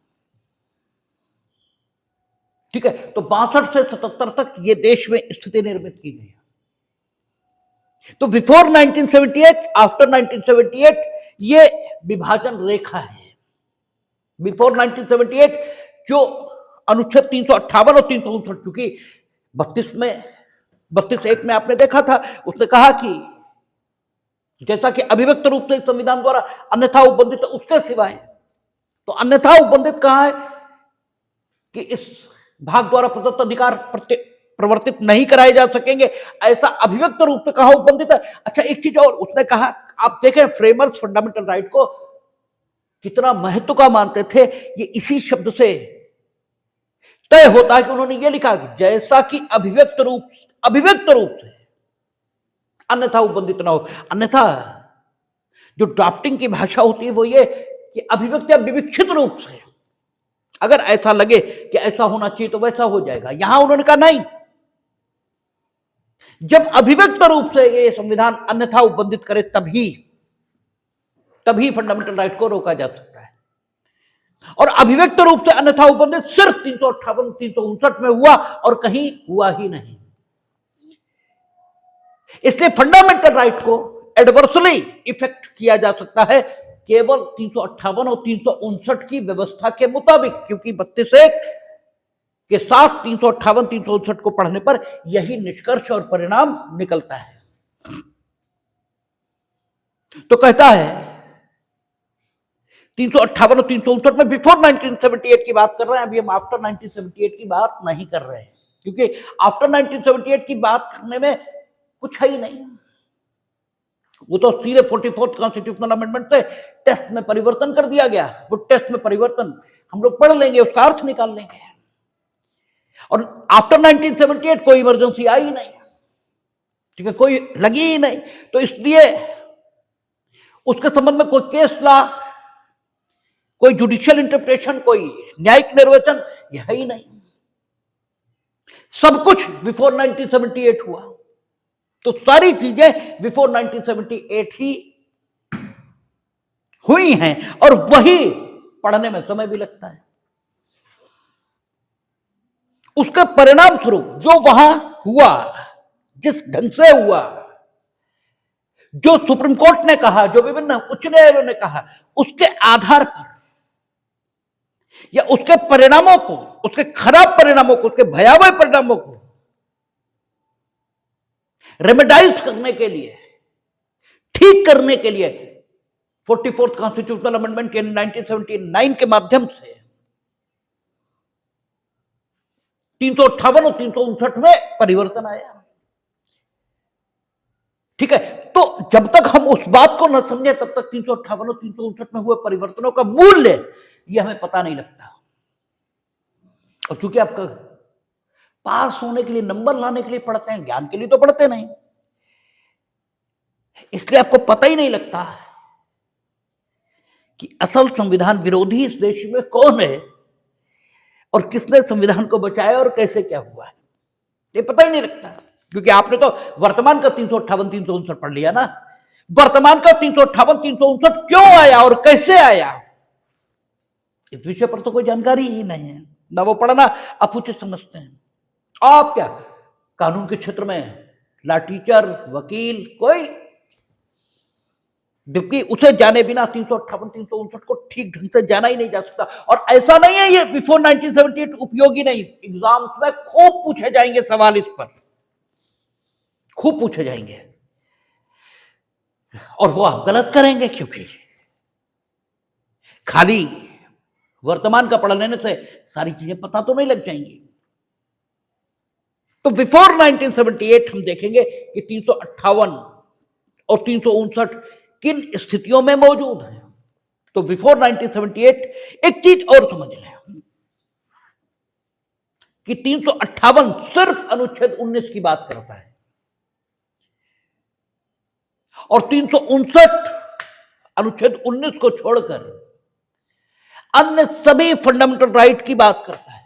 ठीक है। तो 62 से 77 तक ये देश में स्थिति निर्मित की गई। तो बिफोर 1978, आफ्टर 1978 ये विभाजन रेखा है। बिफोर 1978 जो अनुच्छेद 358 और 359, चूंकि 32 में आपने देखा था, उसने कहा कि जैसा कि अभिव्यक्त रूप से संविधान द्वारा अन्यथा उपबंधित है उसके सिवाय, तो अन्यथा उपबंधित कहा है कि इस भाग द्वारा प्रदत्त अधिकार प्रवर्तित नहीं कराए जा सकेंगे, ऐसा अभिव्यक्त रूप से कहा उपबंधित है। अच्छा, एक चीज और उसने कहा, आप देखें फ्रेमर्स फंडामेंटल राइट को कितना महत्व का मानते थे, ये इसी शब्द से तय होता है कि उन्होंने ये लिखा कि जैसा कि अभिव्यक्त रूप से अन्यथा उपबंधित ना हो। अन्यथा जो ड्राफ्टिंग की भाषा होती है वो ये कि अभिव्यक्त या विविक्षित रूप से, अगर ऐसा लगे कि ऐसा होना चाहिए तो वैसा हो जाएगा। यहां उन्होंने कहा नहीं, जब अभिव्यक्त रूप से ये संविधान अन्यथा उपबंधित करे तभी फंडामेंटल राइट को रोका जा सकता है। और अभिव्यक्त रूप से अन्यथा उपबंधित सिर्फ 358, 359 में हुआ और कहीं हुआ ही नहीं। इसलिए फंडामेंटल राइट को एडवर्सली इफेक्ट किया जा सकता है केवल 358 और 359 की व्यवस्था के मुताबिक, क्योंकि 32(1) के साथ 358, 359 को पढ़ने पर यही निष्कर्ष और परिणाम निकलता है। तो कहता है 358 और 359 में बिफोर 1978 की बात कर रहे हैं, अभी हम आफ्टर 1978 की बात नहीं कर रहे हैं, क्योंकि आफ्टर 1978 की बात करने में कुछ है ही नहीं। वो तो सीधे 44th कॉन्स्टिट्यूशनल अमेंडमेंट से टेस्ट में परिवर्तन कर दिया गया। वो टेस्ट में परिवर्तन हम लोग पढ़ लेंगे, उसका अर्थ निकाल लेंगे। और आफ्टर 1978 कोई इमरजेंसी आई ही नहीं, ठीक है, कोई लगी ही नहीं, तो इसलिए उसके संबंध में कोई केस ला, कोई जुडिशियल इंटरप्रिटेशन, कोई न्यायिक निर्वचन, यह है ही नहीं। सब कुछ बिफोर 1978 हुआ, तो सारी चीजें बिफोर 1978 ही हुई हैं, और वही पढ़ने में समय भी लगता है। उसका परिणाम स्वरूप जो वहां हुआ, जिस ढंग से हुआ, जो सुप्रीम कोर्ट ने कहा, जो विभिन्न उच्च न्यायालयों ने कहा, उसके आधार पर या उसके परिणामों को, उसके खराब परिणामों को, उसके भयावह परिणामों को रेमेडाइज करने के लिए, ठीक करने के लिए 44th कॉन्स्टिट्यूशनल अमेंडमेंट के 1979 के माध्यम से 358 और 359 में परिवर्तन आया, ठीक है। तो जब तक हम उस बात को न समझे तब तक 358 और 359 में हुए परिवर्तनों का मूल्य यह हमें पता नहीं लगता। और चूंकि आपका पास होने के लिए, नंबर लाने के लिए पढ़ते हैं, ज्ञान के लिए तो पढ़ते नहीं। इसलिए आपको पता ही नहीं लगता कि असल संविधान विरोधी इस देश में कौन है और किसने संविधान को बचाया और कैसे क्या हुआ है, ये पता ही नहीं लगता। क्योंकि आपने तो वर्तमान का 358 359 पढ़ लिया ना, वर्तमान का 358 359 क्यों आया और कैसे आया, इस विषय पर तो कोई जानकारी ही नहीं है, ना वो पढ़ना आप उचित समझते हैं। आप क्या कानून के क्षेत्र में ला टीचर वकील कोई, जबकि उसे जाने बिना 358 359 को ठीक ढंग से जाना ही नहीं जा सकता। और ऐसा नहीं है ये बिफोर 1978 उपयोगी नहीं, एग्जाम्स में खूब पूछे जाएंगे सवाल, इस पर खूब पूछे जाएंगे और वो आप गलत करेंगे, क्योंकि खाली वर्तमान का पढ़ लेने से सारी चीजें पता तो नहीं लग जाएंगी। तो बिफोर 1978 हम देखेंगे कि 358 और 359 किन स्थितियों में मौजूद है। तो बिफोर 1978 एक चीज और समझ लें कि 358 सिर्फ अनुच्छेद 19 की बात करता है और 359 अनुच्छेद 19 को छोड़कर अन्य सभी फंडामेंटल राइट की बात करता है।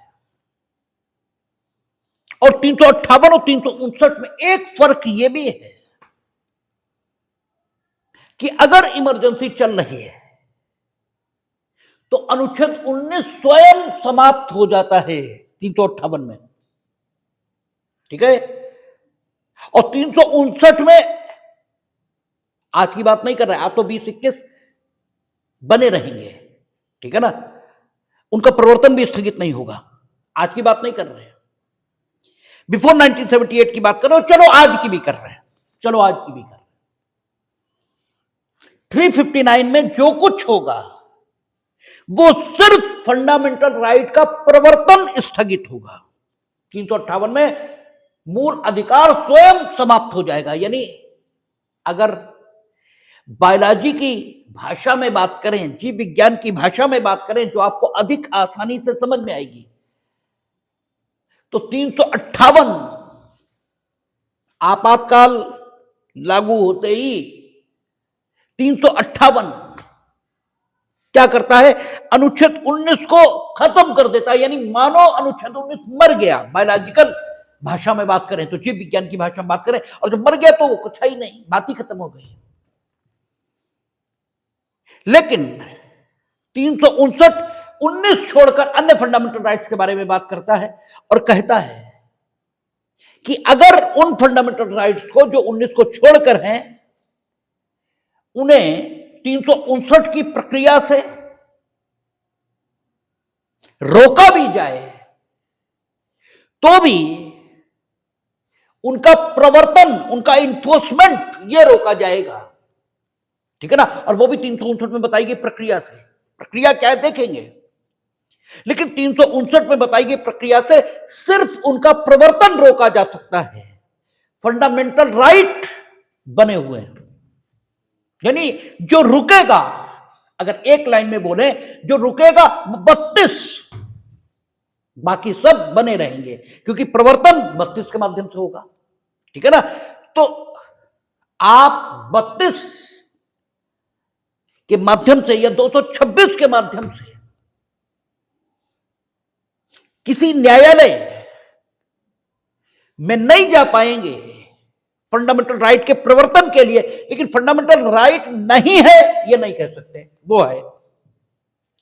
और 358 और 359 में एक फर्क यह भी है कि अगर इमरजेंसी चल रही है तो अनुच्छेद 19 स्वयं समाप्त हो जाता है 358 में, ठीक है। और 359 में आज की बात नहीं कर रहे, आप तो 20-21 बने रहेंगे, ठीक है ना, उनका प्रवर्तन भी स्थगित नहीं होगा, आज की बात नहीं कर रहे हैं, बिफोर 1978 की बात कर रहे हो। चलो आज की भी कर रहे हैं, चलो आज की भी कर रहे हैं। 359 में जो कुछ होगा वो सिर्फ फंडामेंटल राइट का प्रवर्तन स्थगित होगा। 358 में मूल अधिकार स्वयं समाप्त हो जाएगा। यानी अगर बायोलॉजी की भाषा में बात करें, जीव विज्ञान की भाषा में बात करें, जो आपको अधिक आसानी से समझ में आएगी, तो 358 आपातकाल लागू होते ही 358 क्या करता है, अनुच्छेद 19 को खत्म कर देता है। यानी मानो अनुच्छेद 19 मर गया, बायोलॉजिकल भाषा में बात करें तो, जीव विज्ञान की भाषा में बात करें, और जब मर गया तो वो कुछ है ही नहीं, बात ही खत्म हो गई। लेकिन 359 19 छोड़कर अन्य फंडामेंटल राइट्स के बारे में बात करता है और कहता है कि अगर उन फंडामेंटल राइट्स को जो 19 को छोड़कर हैं, उन्हें 359 की प्रक्रिया से रोका भी जाए तो भी उनका प्रवर्तन, उनका इन्फोर्समेंट ये रोका जाएगा, ठीक है ना। और वो भी 359 में बताई गई प्रक्रिया से। प्रक्रिया क्या है देखेंगे, लेकिन 359 में बताई गई प्रक्रिया से सिर्फ उनका प्रवर्तन रोका जा सकता है। फंडामेंटल राइट बने हुए हैं, यानी जो रुकेगा, अगर एक लाइन में बोले, जो रुकेगा 32, बाकी सब बने रहेंगे, क्योंकि प्रवर्तन 32 के माध्यम से होगा, ठीक है ना। तो आप 32 के माध्यम से या 226 के माध्यम से किसी न्यायालय में नहीं जा पाएंगे फंडामेंटल राइट के प्रवर्तन के लिए। लेकिन फंडामेंटल राइट नहीं है ये नहीं कह सकते, वो है,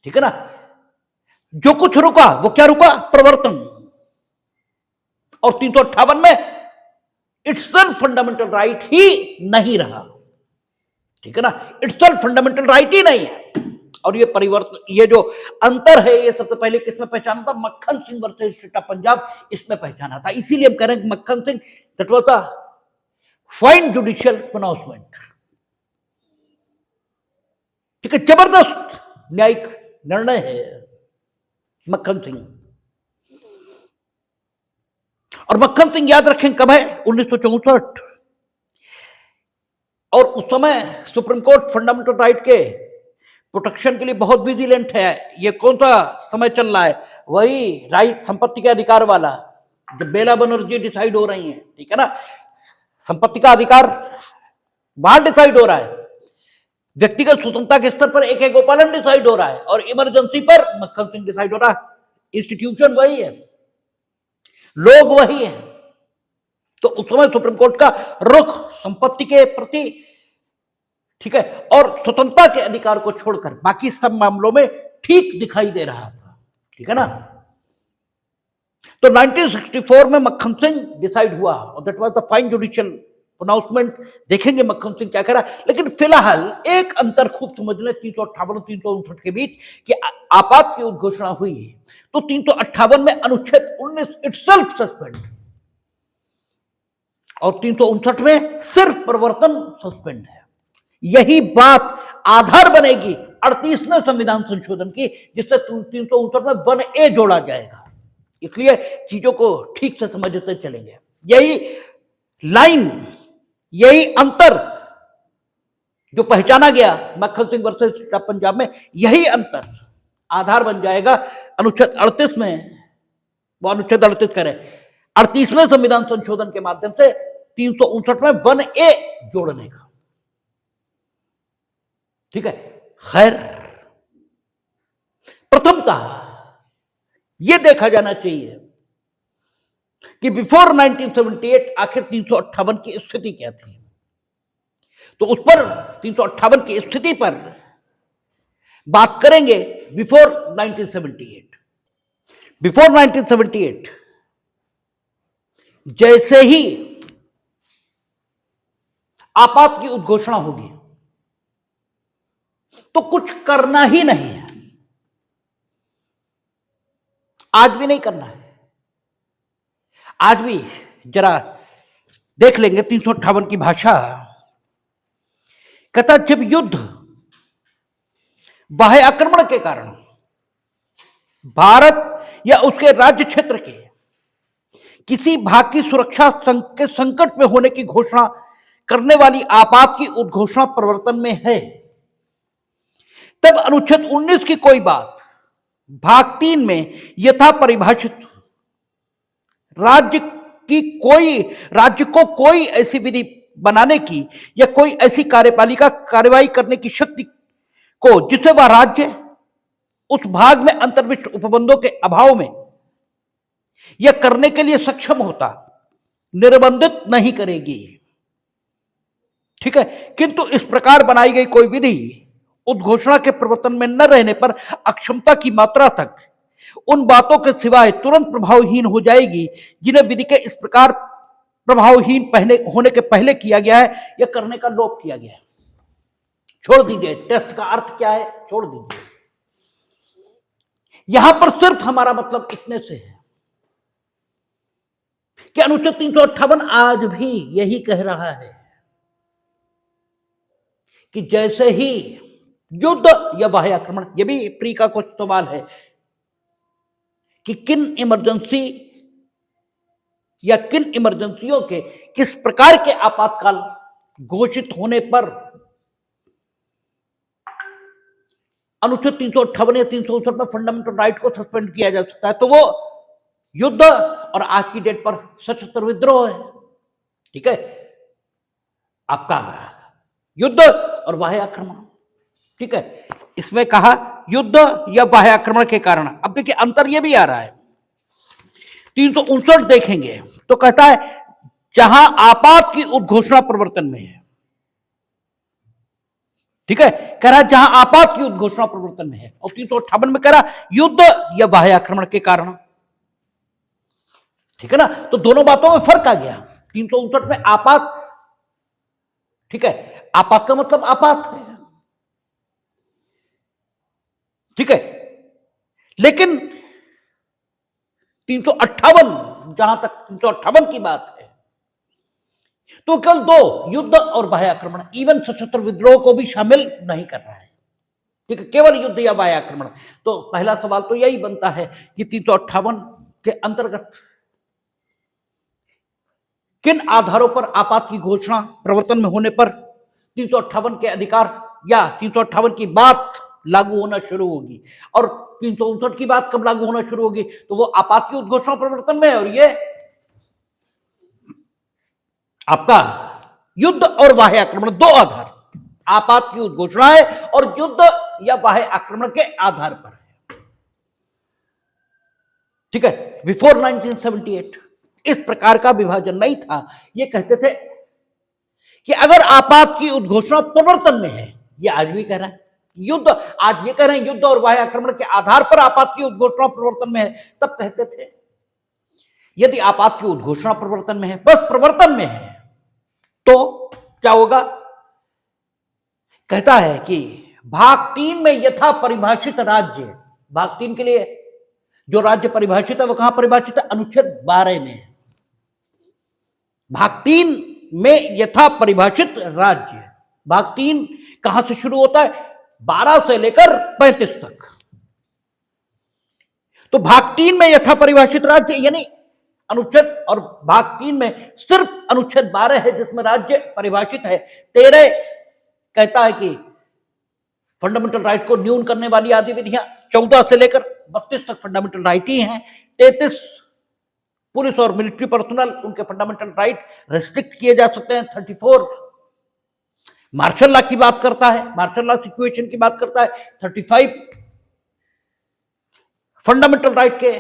ठीक है ना। जो कुछ रुका वो क्या रुका, प्रवर्तन। और 358 में इट्सेल्फ फंडामेंटल राइट ही नहीं रहा, ठीक है ना, इट्सेल्फ फंडामेंटल राइट ही नहीं है। और ये परिवर्तन, ये जो अंतर है, ये सबसे पहले किसमें पहचाना था, मक्खन Singh versus state of Punjab, इसमें पहचाना था। इसीलिए हम कह रहे हैं कि मक्खन Singh, that was the fine judicial pronouncement, ठीक है, जबरदस्त न्यायिक निर्णय है मक्खन सिंह। और मक्खन सिंह याद रखें कब है, 1964। और उस समय सुप्रीम कोर्ट फंडामेंटल राइट के प्रोटेक्शन के लिए बहुत विजिलेंट है। ये कौन सा समय चल रहा है, वही राइट संपत्ति के अधिकार वाला, जब बेला बनर्जी डिसाइड हो रही है, ठीक है ना। संपत्ति का अधिकार वहां डिसाइड हो रहा है, व्यक्तिगत स्वतंत्रता के स्तर पर AK गोपालन डिसाइड हो रहा है, और इमरजेंसी पर मक्खन सिंह डिसाइड हो रहा है। इंस्टीट्यूशन वही है, लोग वही है। तो उस समय सुप्रीम कोर्ट का रुख संपत्ति के प्रति, ठीक है, और स्वतंत्रता के अधिकार को छोड़कर बाकी सब मामलों में ठीक दिखाई दे रहा था, ठीक है ना। तो 1964 में मक्खन सिंह डिसाइड हुआ, और that was the fine judicial pronouncement. देखेंगे मक्खन सिंह क्या करा, लेकिन फिलहाल एक अंतर खूब समझ लें 358 और 359 के बीच कि आपात की उद्घोषणा हुई है तो 358 में अनुच्छेद 19 इटसेल्फ सस्पेंड, और 359 में सिर्फ प्रवर्तन सस्पेंड है। यही बात आधार बनेगी 38वें संविधान संशोधन की, जिससे 359 में 1A जोड़ा जाएगा। इसलिए चीजों को ठीक से समझते चलेंगे। यही लाइन, यही अंतर जो पहचाना गया मक्खन सिंह वर्सेस पंजाब में, यही अंतर आधार बन जाएगा अनुच्छेद 38 में, वो अनुच्छेद 38 कह रहे 38वें संविधान संशोधन के माध्यम से 359 में 1A जोड़ने का, ठीक है। खैर, प्रथमतः यह देखा जाना चाहिए कि बिफोर 1978 आखिर 358 की स्थिति क्या थी। तो उस पर 358 की स्थिति पर बात करेंगे। बिफोर 1978, बिफोर 1978 जैसे ही आपात की उद्घोषणा होगी तो कुछ करना ही नहीं है, आज भी नहीं करना है। आज भी जरा देख लेंगे 358 की भाषा। कहता जब युद्ध बाह्य आक्रमण के कारण भारत या उसके राज्य क्षेत्र के किसी भाग की सुरक्षा के संकट में होने की घोषणा करने वाली आपात की उद्घोषणा प्रवर्तन में है, तब अनुच्छेद 19 की कोई बात भाग 3 में यथा परिभाषित राज्य को कोई ऐसी विधि बनाने की या कोई ऐसी कार्यपालिका कार्यवाही करने की शक्ति को जिससे वह राज्य उस भाग में अंतर्विष्ट उपबंधों के अभाव में यह करने के लिए सक्षम होता, निर्बंधित नहीं करेगी, ठीक है। किंतु इस प्रकार बनाई गई कोई विधि उद्घोषणा के प्रवर्तन में न रहने पर अक्षमता की मात्रा तक उन बातों के सिवाय तुरंत प्रभावहीन हो जाएगी जिन्हें विधि के इस प्रकार प्रभावहीन होने के पहले किया गया है या करने का लोप किया गया है। छोड़ दीजिए टेस्ट का अर्थ क्या है, छोड़ दीजिए। यहां पर सिर्फ हमारा मतलब इतने से है कि अनुच्छेद 358 आज भी यही कह रहा है कि जैसे ही युद्ध या बाह्य आक्रमण, यह भी प्री का कुछ सवाल है कि किन इमरजेंसी या किन इमरजेंसियों के किस प्रकार के आपातकाल घोषित होने पर अनुच्छेद 358 या 359 में फंडामेंटल राइट को सस्पेंड किया जा सकता है। तो वो युद्ध और आज की डेट पर सशस्त्र विद्रोह है, ठीक है, आपका युद्ध और बाह्य आक्रमण, ठीक है। इसमें कहा युद्ध या बाह्य आक्रमण के कारण। अब देखिए अंतर यह भी आ रहा है, 359 देखेंगे तो कहता है जहां आपात की उद्घोषणा प्रवर्तन में है, ठीक है, कह रहा है जहां आपात की उद्घोषणा प्रवर्तन में है, और 358 में कह रहा युद्ध या बाह्य आक्रमण के कारण, ठीक है ना। तो दोनों बातों में फर्क आ गया। 359 में आपात, ठीक है, आपात का मतलब आपात है, ठीक है, लेकिन 358 जहां तक 358 की बात है तो केवल दो, युद्ध और बाह्य आक्रमण, इवन सशस्त्र विद्रोह को भी शामिल नहीं कर रहा है, ठीक है, केवल युद्ध या बाह्य आक्रमण। तो पहला सवाल तो यही बनता है कि 358 के अंतर्गत किन आधारों पर आपात की घोषणा प्रवर्तन में होने पर 358 के अधिकार या 358 की बात लागू होना शुरू होगी, और 359 की बात कब लागू होना शुरू होगी, तो वो आपात की उद्घोषणा प्रवर्तन में है और ये आपका युद्ध और बाह्य आक्रमण दो आधार, आपात की उद्घोषणा है और युद्ध या बाह्य आक्रमण के आधार पर है। ठीक है, बिफोर 1978 इस प्रकार का विभाजन नहीं था। ये कहते थे कि अगर आपात की उद्घोषणा प्रवर्तन में है, ये आज भी कह रहे हैं युद्ध, आज ये कह रहे हैं युद्ध और बाह्य आक्रमण के आधार पर आपात की उद्घोषणा प्रवर्तन में है, तब कहते थे यदि आपात की उद्घोषणा प्रवर्तन में है, बस प्रवर्तन में है, तो क्या होगा? कहता है कि भाग 3 में यथा परिभाषित राज्य, भाग 3 के लिए जो राज्य परिभाषित है वो कहां परिभाषित है? अनुच्छेद 12 में। भाग 3 में यथा परिभाषित राज्य, भाग 3 कहां से शुरू होता है? 12 से लेकर 35 तक। तो भाग 3 में यथा परिभाषित राज्य यानी अनुच्छेद, और भाग 3 में सिर्फ अनुच्छेद 12 है जिसमें राज्य परिभाषित है। 13 कहता है कि फंडामेंटल राइट को न्यून करने वाली आदि विधियां, 14 से लेकर 32 तक फंडामेंटल राइट ही हैं। 33 पुलिस और मिलिट्री पर्सनल, उनके फंडामेंटल राइट रेस्ट्रिक्ट किए जा सकते हैं। 34 मार्शल लॉ की बात करता है, मार्शल लॉ सिचुएशन की बात करता है। 35 फंडामेंटल राइट के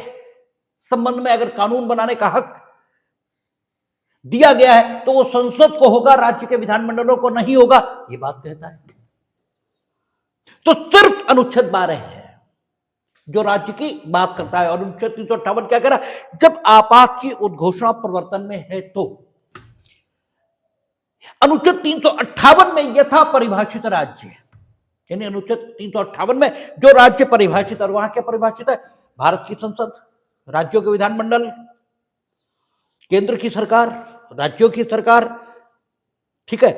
संबंध में अगर कानून बनाने का हक दिया गया है तो वो संसद को होगा, राज्य के विधानमंडलों को नहीं होगा, ये बात कहता है। तो सिर्फ अनुच्छेद 12 है जो राज्य की बात करता है। और अनुच्छेद 358 क्या कह रहा है? जब आपात की उद्घोषणा प्रवर्तन में है तो अनुच्छेद 358 में यथा परिभाषित राज्य, यानी अनुच्छेद 358 में जो राज्य परिभाषित, और वहां क्या परिभाषित है? भारत की संसद, राज्यों के विधानमंडल, केंद्र की सरकार, राज्यों की सरकार, ठीक है,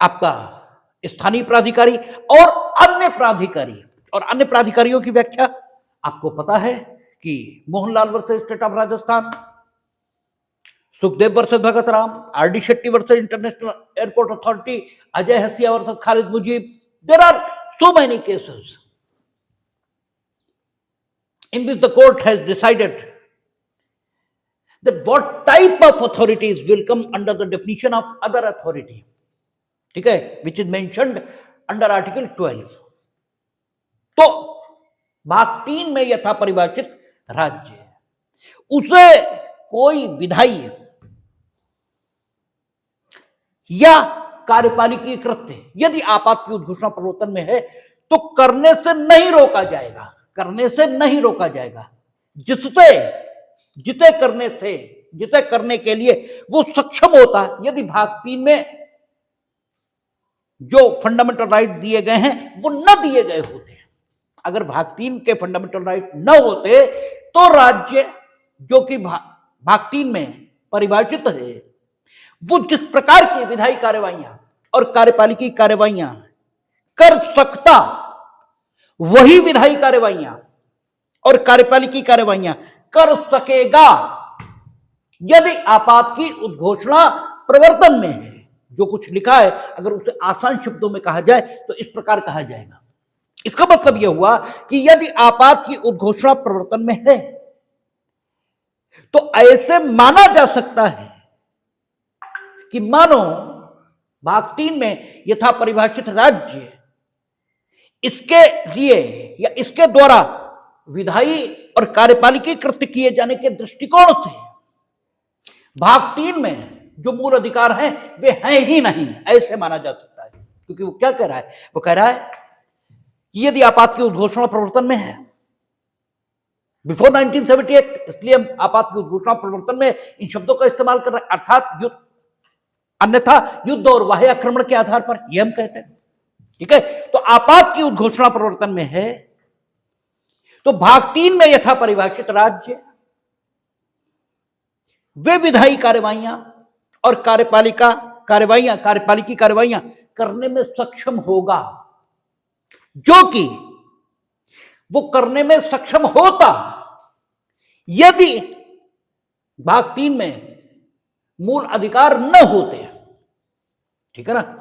आपका स्थानीय प्राधिकारी और अन्य प्राधिकारी। और अन्य प्राधिकारियों की व्याख्या आपको पता है कि Mohanlal versus state of Rajasthan, Sukhdev versus Bhagat Ram, R D Shetty versus International Airport Authority, Ajay Hasia versus Khalid Mujib. There are so many cases in which the court has decided that what type of authorities will come under the definition of other authority, ठीक है, which is mentioned under article 12। तो भाग 3 में यथा परिभाषित राज्य है, उसे कोई विधायी या कार्यपालिकीय कृत्य यदि आपात की उद्घोषणा प्रवर्तन में है तो करने से नहीं रोका जाएगा, करने से नहीं रोका जाएगा, जिसे करने के लिए वो सक्षम होता है। यदि भाग 3 में जो फंडामेंटल राइट दिए गए हैं वो न दिए गए होते, अगर भाग 3 के फंडामेंटल राइट न होते तो राज्य जो कि भाग 3 में परिभाषित है वो जिस प्रकार की विधायी कार्यवाहियां और कार्यपालिकी कार्यवाहियां कर सकता, वही विधायी कार्यवाहियां और कार्यपालिकी कार्यवाहियां कर सकेगा यदि आपात की उद्घोषणा प्रवर्तन में है। जो कुछ लिखा है अगर उसे आसान शब्दों में कहा जाए तो इस प्रकार कहा जाएगा। इसका मतलब यह हुआ कि यदि आपात की उद्घोषणा प्रवर्तन में है तो ऐसे माना जा सकता है कि मानो भाग 3 में यथा परिभाषित राज्य इसके लिए या इसके द्वारा विधायी और कार्यपालिकी कृत्य किए जाने के दृष्टिकोण से भाग 3 में जो मूल अधिकार हैं वे हैं ही नहीं, ऐसे माना जा सकता है। क्योंकि वो क्या कह रहा है? वो कह रहा है कि यदि आपात की उद्घोषणा प्रवर्तन में है बिफोर 1978, इसलिए हम आपात की उद्घोषणा प्रवर्तन में इन शब्दों का इस्तेमाल कर रहे हैं, अर्थात युद्ध, अन्यथा युद्ध और बाह्य आक्रमण के आधार पर, यह हम कहते हैं। ठीक है, तो आपात की उद्घोषणा प्रवर्तन में है तो भाग 3 में यथा परिभाषित राज्य वे विधायी कार्यवाहियां और कार्यपालिकी कार्यवाहियां करने में सक्षम होगा, जो कि वो करने में सक्षम होता यदि भाग 3 में मूल अधिकार न होते। ठीक है ना?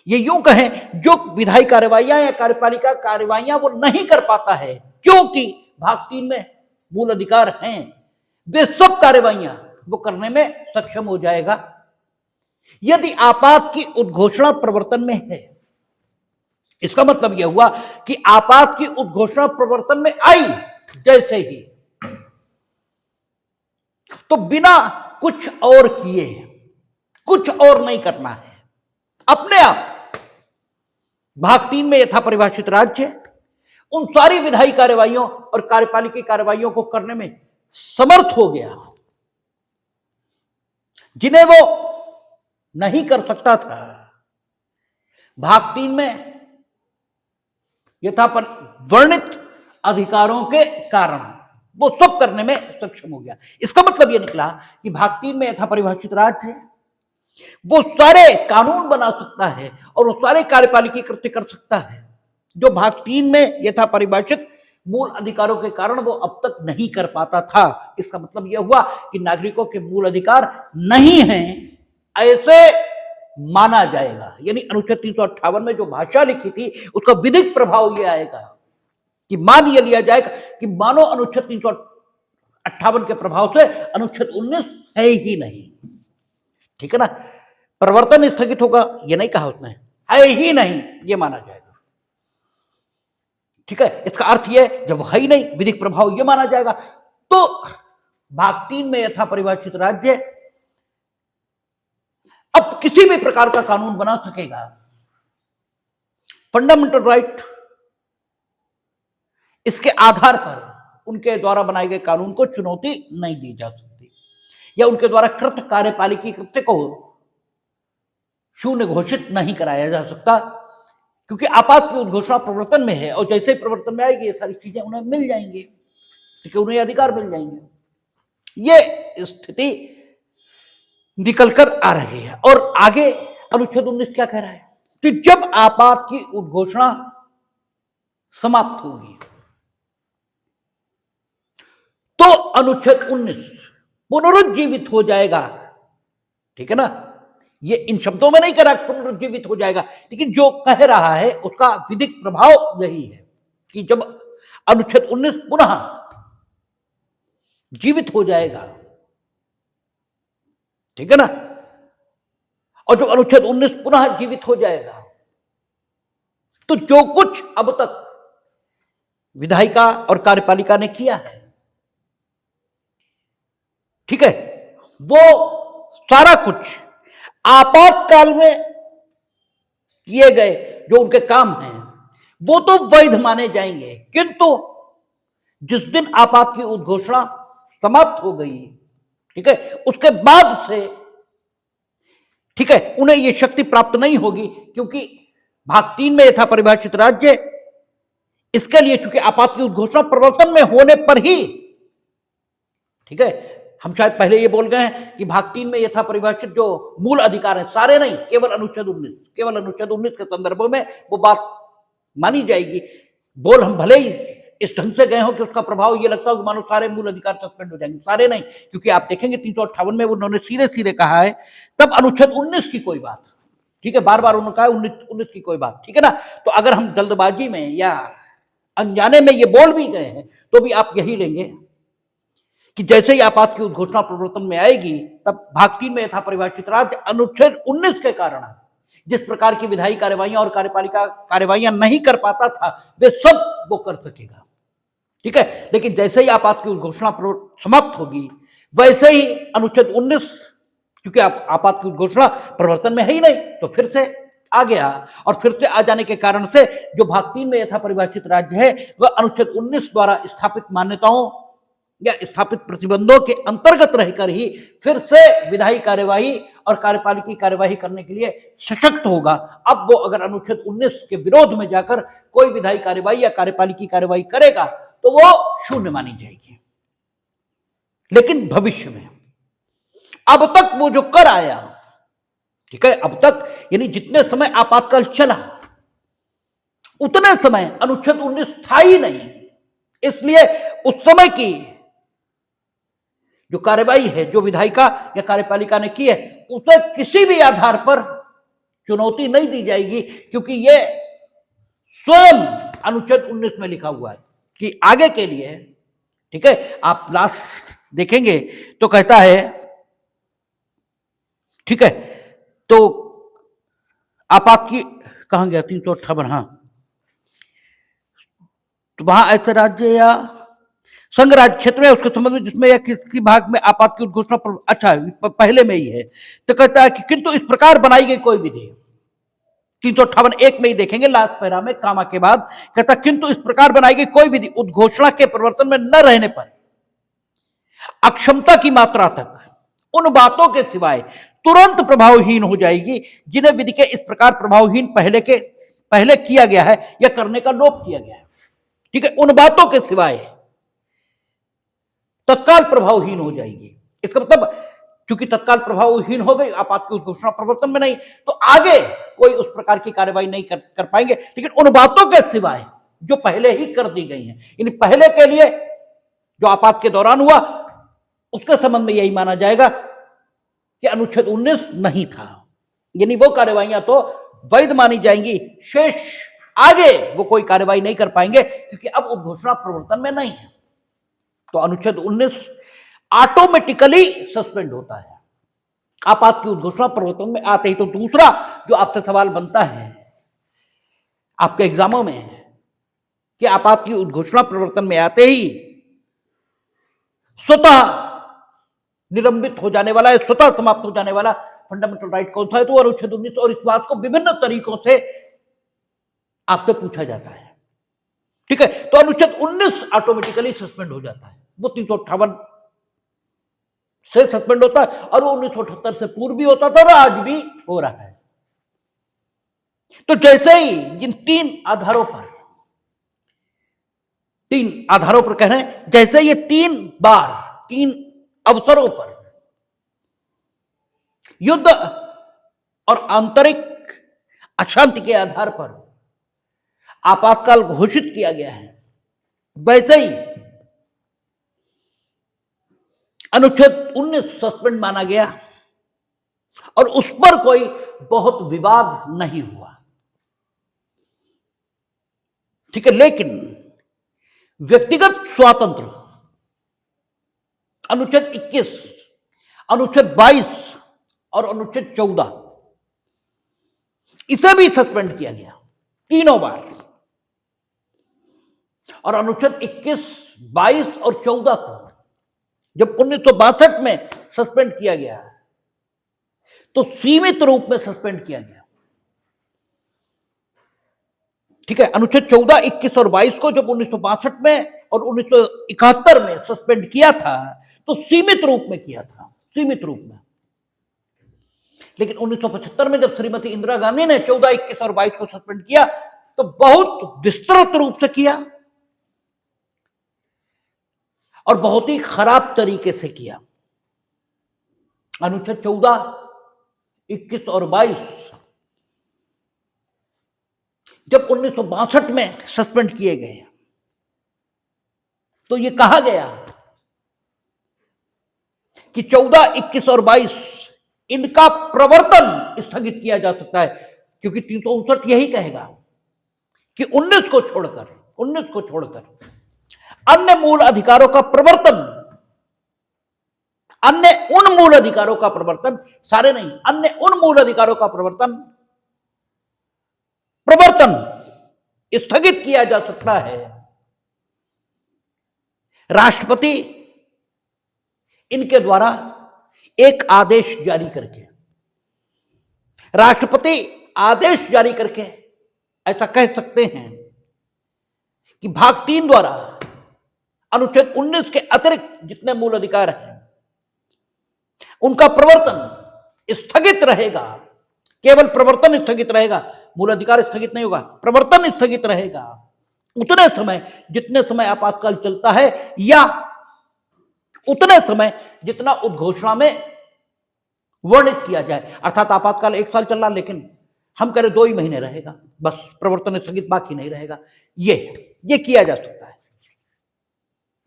ये यूं कहें, जो विधायी कार्यवाहियां या कार्यपालिका कार्यवाहियां वो नहीं कर पाता है क्योंकि भाग 3 में मूल अधिकार हैं, वे सब कार्यवाहियां वो करने में सक्षम हो जाएगा यदि आपात की उद्घोषणा प्रवर्तन में है, इसका मतलब यह हुआ कि आपात की उद्घोषणा प्रवर्तन में आई जैसे ही, तो बिना कुछ और किए, कुछ और नहीं करना है, अपने आप भाग 3 में यथा परिभाषित राज्य उन सारी विधायी कार्यवाहियों और कार्यपालिकी कार्यवाहियों को करने में समर्थ हो गया जिन्हें वो नहीं कर सकता था। भाग 3 में यथा पर वर्णित अधिकारों के कारण वो सब करने में सक्षम हो गया। इसका मतलब यह निकला कि भाग 3 में यथा परिभाषित राज्य है, वो सारे कानून बना सकता है और वो सारे कार्यपालिकी कृत्य कर सकता है जो भाग 3 में यथा परिभाषित मूल अधिकारों के कारण वो अब तक नहीं कर पाता था। इसका मतलब यह हुआ कि नागरिकों के मूल अधिकार नहीं हैं ऐसे माना जाएगा। यानी अनुच्छेद 358 में जो भाषा लिखी थी उसका विधिक प्रभाव यह आएगा कि मान यह लिया जाएगा कि मानो अनुच्छेद 358 के प्रभाव से अनुच्छेद 19 है ही नहीं। ठीक है ना, प्रवर्तन स्थगित होगा यह नहीं कहा उसने, है ही नहीं यह माना जाएगा। ठीक है, इसका अर्थ यह जब है ही नहीं विधिक प्रभाव यह माना जाएगा तो भाग 3 में यथा परिभाषित राज्य अब किसी भी प्रकार का कानून बना सकेगा। फंडामेंटल राइट इसके आधार पर उनके द्वारा बनाए गए कानून को चुनौती नहीं दी जा सकती या उनके द्वारा कृत कार्यपालिकी कृत्य को शून्य घोषित नहीं कराया जा सकता, क्योंकि आपात की उद्घोषणा प्रवर्तन में है और जैसे ही प्रवर्तन में आएगी ये सारी चीजें उन्हें मिल जाएंगी, क्योंकि उन्हें अधिकार मिल जाएंगे। ये स्थिति निकल कर आ रही है। और आगे अनुच्छेद 19 क्या कह रहा है कि जब आपात की उद्घोषणा समाप्त होगी तो अनुच्छेद 19 पुनरुज्जीवित हो जाएगा। ठीक है ना, ये इन शब्दों में नहीं कह रहा पुनरुज्जीवित हो जाएगा, लेकिन जो कह रहा है उसका विधिक प्रभाव यही है कि जब अनुच्छेद 19 पुनः जीवित हो जाएगा, ठीक है ना, और जब अनुच्छेद 19 पुनः जीवित हो जाएगा तो जो कुछ अब तक विधायिका और कार्यपालिका ने किया है, ठीक है, वो सारा कुछ आपातकाल में किए गए जो उनके काम हैं वो तो वैध माने जाएंगे, किंतु जिस दिन आपात की उद्घोषणा समाप्त हो गई, ठीक है, उसके बाद से, ठीक है, उन्हें यह शक्ति प्राप्त नहीं होगी, क्योंकि भाग 3 में यथा परिभाषित राज्य इसके लिए चूंकि आपात की उद्घोषणा प्रवर्तन में होने पर ही, ठीक है, हम शायद पहले ये बोल गए हैं कि भाग 3 में यथा परिभाषित जो मूल अधिकार है सारे नहीं, केवल अनुच्छेद 19, केवल अनुच्छेद 19 के संदर्भों में वो बात मानी जाएगी। बोल हम भले ही इस ढंग से गए हो कि उसका प्रभाव ये लगता हो कि मानो सारे मूल अधिकार सस्पेंड हो जाएंगे, सारे नहीं, क्योंकि आप देखेंगे 358 में उन्होंने सीधे सीधे कहा है तब अनुच्छेद 19 की कोई बात, ठीक है, बार बार उन्होंने कहा 19 की कोई बात, ठीक है ना। तो अगर हम जल्दबाजी में या अनजाने में ये बोल भी गए हैं तो भी आप यही लेंगे कि जैसे ही आपात की उद्घोषणा प्रवर्तन में आएगी तब भाग 3 में यथा परिभाषित राज्य अनुच्छेद 19 के कारण जिस प्रकार की विधायी कार्यवाहियां और कार्यपालिका कार्यवाहियां नहीं कर पाता था वे सब वो कर सकेगा। ठीक है, लेकिन जैसे ही आपात की उद्घोषणा समाप्त होगी वैसे ही अनुच्छेद 19, क्योंकि आपात की उद्घोषणा प्रवर्तन में है ही नहीं, तो फिर से आ गया, और फिर से आ जाने के कारण से जो भाग 3 में यथा परिभाषित राज्य है वह अनुच्छेद 19 द्वारा स्थापित मान्यताओं या स्थापित प्रतिबंधों के अंतर्गत रहकर ही फिर से विधायी कार्यवाही और कार्यपालिकी कार्यवाही करने के लिए सशक्त होगा। अब वो अगर अनुच्छेद 19 के विरोध में जाकर कोई विधायी कार्यवाही या कार्यपालिकी कार्यवाही करेगा तो वो शून्य मानी जाएगी। लेकिन भविष्य में अब तक वो जो कर आया, ठीक है, अब तक यानी जितने समय आपातकाल चला उतने समय अनुच्छेद 19 था ही नहीं, इसलिए उस समय की जो कार्यवाही है जो विधायिका या कार्यपालिका ने की है उसे किसी भी आधार पर चुनौती नहीं दी जाएगी, क्योंकि यह स्वयं अनुच्छेद 19 में लिखा हुआ है कि आगे के लिए, ठीक है, आप लास्ट देखेंगे तो कहता है, ठीक है, तो आपात की कहाँ गया 358, हाँ, तो वहां ऐसे राज्य या संघ राज्य क्षेत्र में उसके संबंध में जिसमें या किसी भाग में आपात की उद्घोषणा अच्छा पहले में ही है, तो कहता है कि किंतु इस प्रकार बनाई गई कोई विधि, 358 में ही देखेंगे लास्ट पैरा में कामा के बाद कहता किंतु इस प्रकार बनाई गई कोई विधि उद्घोषणा के प्रवर्तन में न रहने पर अक्षमता की मात्रा तक उन बातों के सिवाय तुरंत प्रभावहीन हो जाएगी जिन्हें विधि के इस प्रकार प्रभावहीन पहले किया गया है या करने का लोप किया गया है। ठीक है, उन बातों के सिवाय तत्काल प्रभावहीन हो जाएगी। इसका मतलब क्योंकि तत्काल प्रभावहीन हो गई, आपात की उद्घोषणा प्रवर्तन में नहीं, तो आगे कोई उस प्रकार की कार्रवाई नहीं कर पाएंगे। लेकिन उन बातों के सिवाय जो पहले ही कर दी गई हैं, यानी पहले के लिए जो आपात के दौरान हुआ उसके संबंध में यही माना जाएगा कि अनुच्छेद 19 नहीं था, यानी वो कार्रवाइयां तो वैध मानी जाएंगी, शेष आगे वो कोई कार्रवाई नहीं कर पाएंगे क्योंकि अब उद्घोषणा प्रवर्तन में नहीं है। तो अनुच्छेद 19 ऑटोमेटिकली सस्पेंड होता है आपात की उद्घोषणा प्रवर्तन में आते ही। तो दूसरा जो आपसे सवाल बनता है आपके एग्जामों में कि आपात की उद्घोषणा प्रवर्तन में आते ही स्वतः निलंबित हो जाने वाला है, स्वतः समाप्त हो जाने वाला फंडामेंटल राइट कौन सा है, तो अनुच्छेद 19। और इस बात को विभिन्न तरीकों से आपसे पूछा जाता है। ठीक है, तो अनुच्छेद 19 ऑटोमेटिकली सस्पेंड हो जाता है, वो 358 से सस्पेंड होता है और वो 1978 से पूर्व भी होता था और आज भी हो रहा है। तो जैसे ही जिन तीन आधारों पर कह रहे हैं, जैसे ये 3 अवसरों पर युद्ध और आंतरिक अशांति के आधार पर आपातकाल घोषित किया गया है, वैसे ही अनुच्छेद 19 सस्पेंड माना गया और उस पर कोई बहुत विवाद नहीं हुआ। ठीक है, लेकिन व्यक्तिगत स्वातंत्र अनुच्छेद 21, अनुच्छेद 22 और अनुच्छेद 14 इसे भी सस्पेंड किया गया तीनों बार। और अनुच्छेद 21, 22 और 14 को जब 1962 में सस्पेंड किया गया तो सीमित रूप में सस्पेंड किया गया। ठीक है, अनुच्छेद 14, 21 और 22 को जब 1962 में और 1971 में सस्पेंड किया था तो सीमित रूप में किया था, सीमित रूप में। लेकिन 1975 में जब श्रीमती इंदिरा गांधी ने 14, 21 और 22 को सस्पेंड किया तो बहुत विस्तृत रूप से किया और बहुत ही खराब तरीके से किया। अनुच्छेद 14, 21 और 22 जब 1962 में सस्पेंड किए गए तो यह कहा गया कि 14, 21 और 22 इनका प्रवर्तन स्थगित किया जा सकता है, क्योंकि 359 यही कहेगा कि 19 को छोड़कर अन्य मूल अधिकारों का प्रवर्तन, अन्य उन मूल अधिकारों का प्रवर्तन, सारे नहीं, अन्य उन मूल अधिकारों का प्रवर्तन स्थगित किया जा सकता है राष्ट्रपति इनके द्वारा एक आदेश जारी करके। राष्ट्रपति आदेश जारी करके ऐसा कह सकते हैं कि भाग 3 द्वारा अनुच्छेद 19 के अतिरिक्त जितने मूल अधिकार हैं उनका प्रवर्तन स्थगित रहेगा। केवल प्रवर्तन स्थगित रहेगा, मूल अधिकार स्थगित नहीं होगा, प्रवर्तन स्थगित रहेगा उतने समय जितने समय आपातकाल चलता है या उतने समय जितना उद्घोषणा में वर्णित किया जाए। अर्थात आपातकाल 1 साल चल रहा, लेकिन हम करें 2 ही महीने रहेगा, बस प्रवर्तन स्थगित बाकी नहीं रहेगा, ये किया जा सकता है।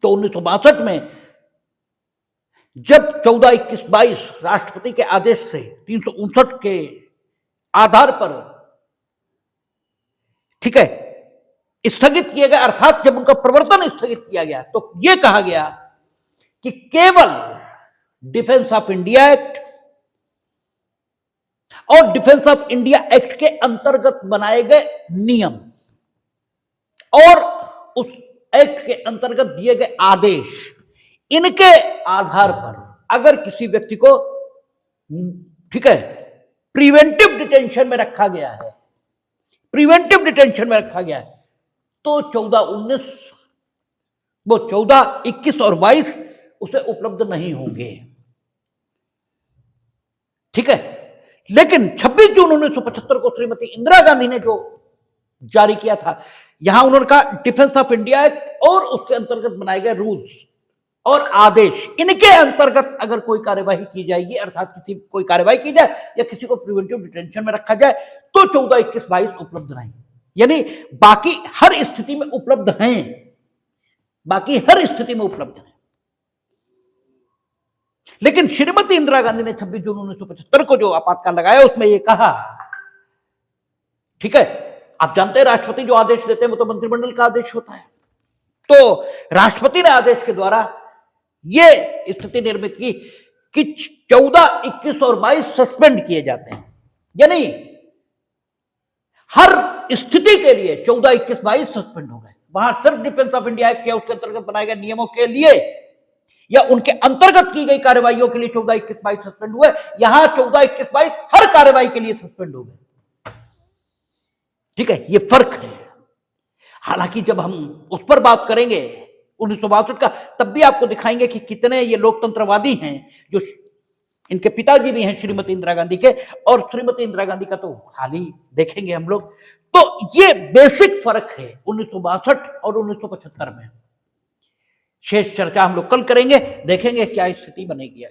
तो 1962 में जब 14, 21, 22 राष्ट्रपति के आदेश से 359 के आधार पर, ठीक है, स्थगित किए गए, अर्थात जब उनका प्रवर्तन स्थगित किया गया तो यह कहा गया कि केवल डिफेंस ऑफ इंडिया एक्ट और डिफेंस ऑफ इंडिया एक्ट के अंतर्गत बनाए गए नियम और उस एक्ट के अंतर्गत दिए गए आदेश, इनके आधार पर अगर किसी व्यक्ति को, ठीक है, प्रिवेंटिव डिटेंशन में रखा गया है, प्रिवेंटिव डिटेंशन में रखा गया है, तो 14-19, वो 14, 21 और 22 उसे उपलब्ध नहीं होंगे, ठीक है। लेकिन 26 जून 1975 को श्रीमती इंदिरा गांधी ने जो जारी किया था, यहां उन्होंने कहा डिफेंस ऑफ इंडिया एक्ट और उसके अंतर्गत बनाए गए रूल्स और आदेश, इनके अंतर्गत अगर कोई कार्यवाही की जाएगी, अर्थात किसी कोई कार्यवाही की जाए या किसी को प्रिवेंटिव डिटेंशन में रखा जाए, तो 14, 21, 22 उपलब्ध नहीं, यानी बाकी हर स्थिति में उपलब्ध हैं, बाकी हर स्थिति में उपलब्ध हैं। लेकिन श्रीमती इंदिरा गांधी ने 26 जून 1975 को जो आपातकाल लगाया, उसमें यह कहा, ठीक है, आप जानते हैं राष्ट्रपति जो आदेश देते हैं वो तो मंत्रिमंडल का आदेश होता है, तो राष्ट्रपति ने आदेश के द्वारा यह स्थिति निर्मित की कि 14, 21 और 22 सस्पेंड किए जाते हैं, यानी हर स्थिति के लिए 14, 21, 22 सस्पेंड हो गए। वहां सिर्फ डिफेंस ऑफ इंडिया एक्ट या उसके अंतर्गत बनाए गए नियमों के लिए या उनके अंतर्गत की गई कार्यवाहियों के लिए 14, 21, 22 सस्पेंड हुए, यहां 14, 21, 22 हर कार्रवाई के लिए सस्पेंड हो गए, ठीक है, ये फर्क है। हालांकि जब हम उस पर बात करेंगे 1962 का, तब भी आपको दिखाएंगे कि कितने ये लोकतंत्रवादी हैं, जो इनके पिताजी भी हैं श्रीमती इंदिरा गांधी के, और श्रीमती इंदिरा गांधी का तो हाल ही देखेंगे हम लोग। तो ये बेसिक फर्क है 1962 और 1975 में। शेष चर्चा हम लोग कल करेंगे, देखेंगे क्या स्थिति बनेगी।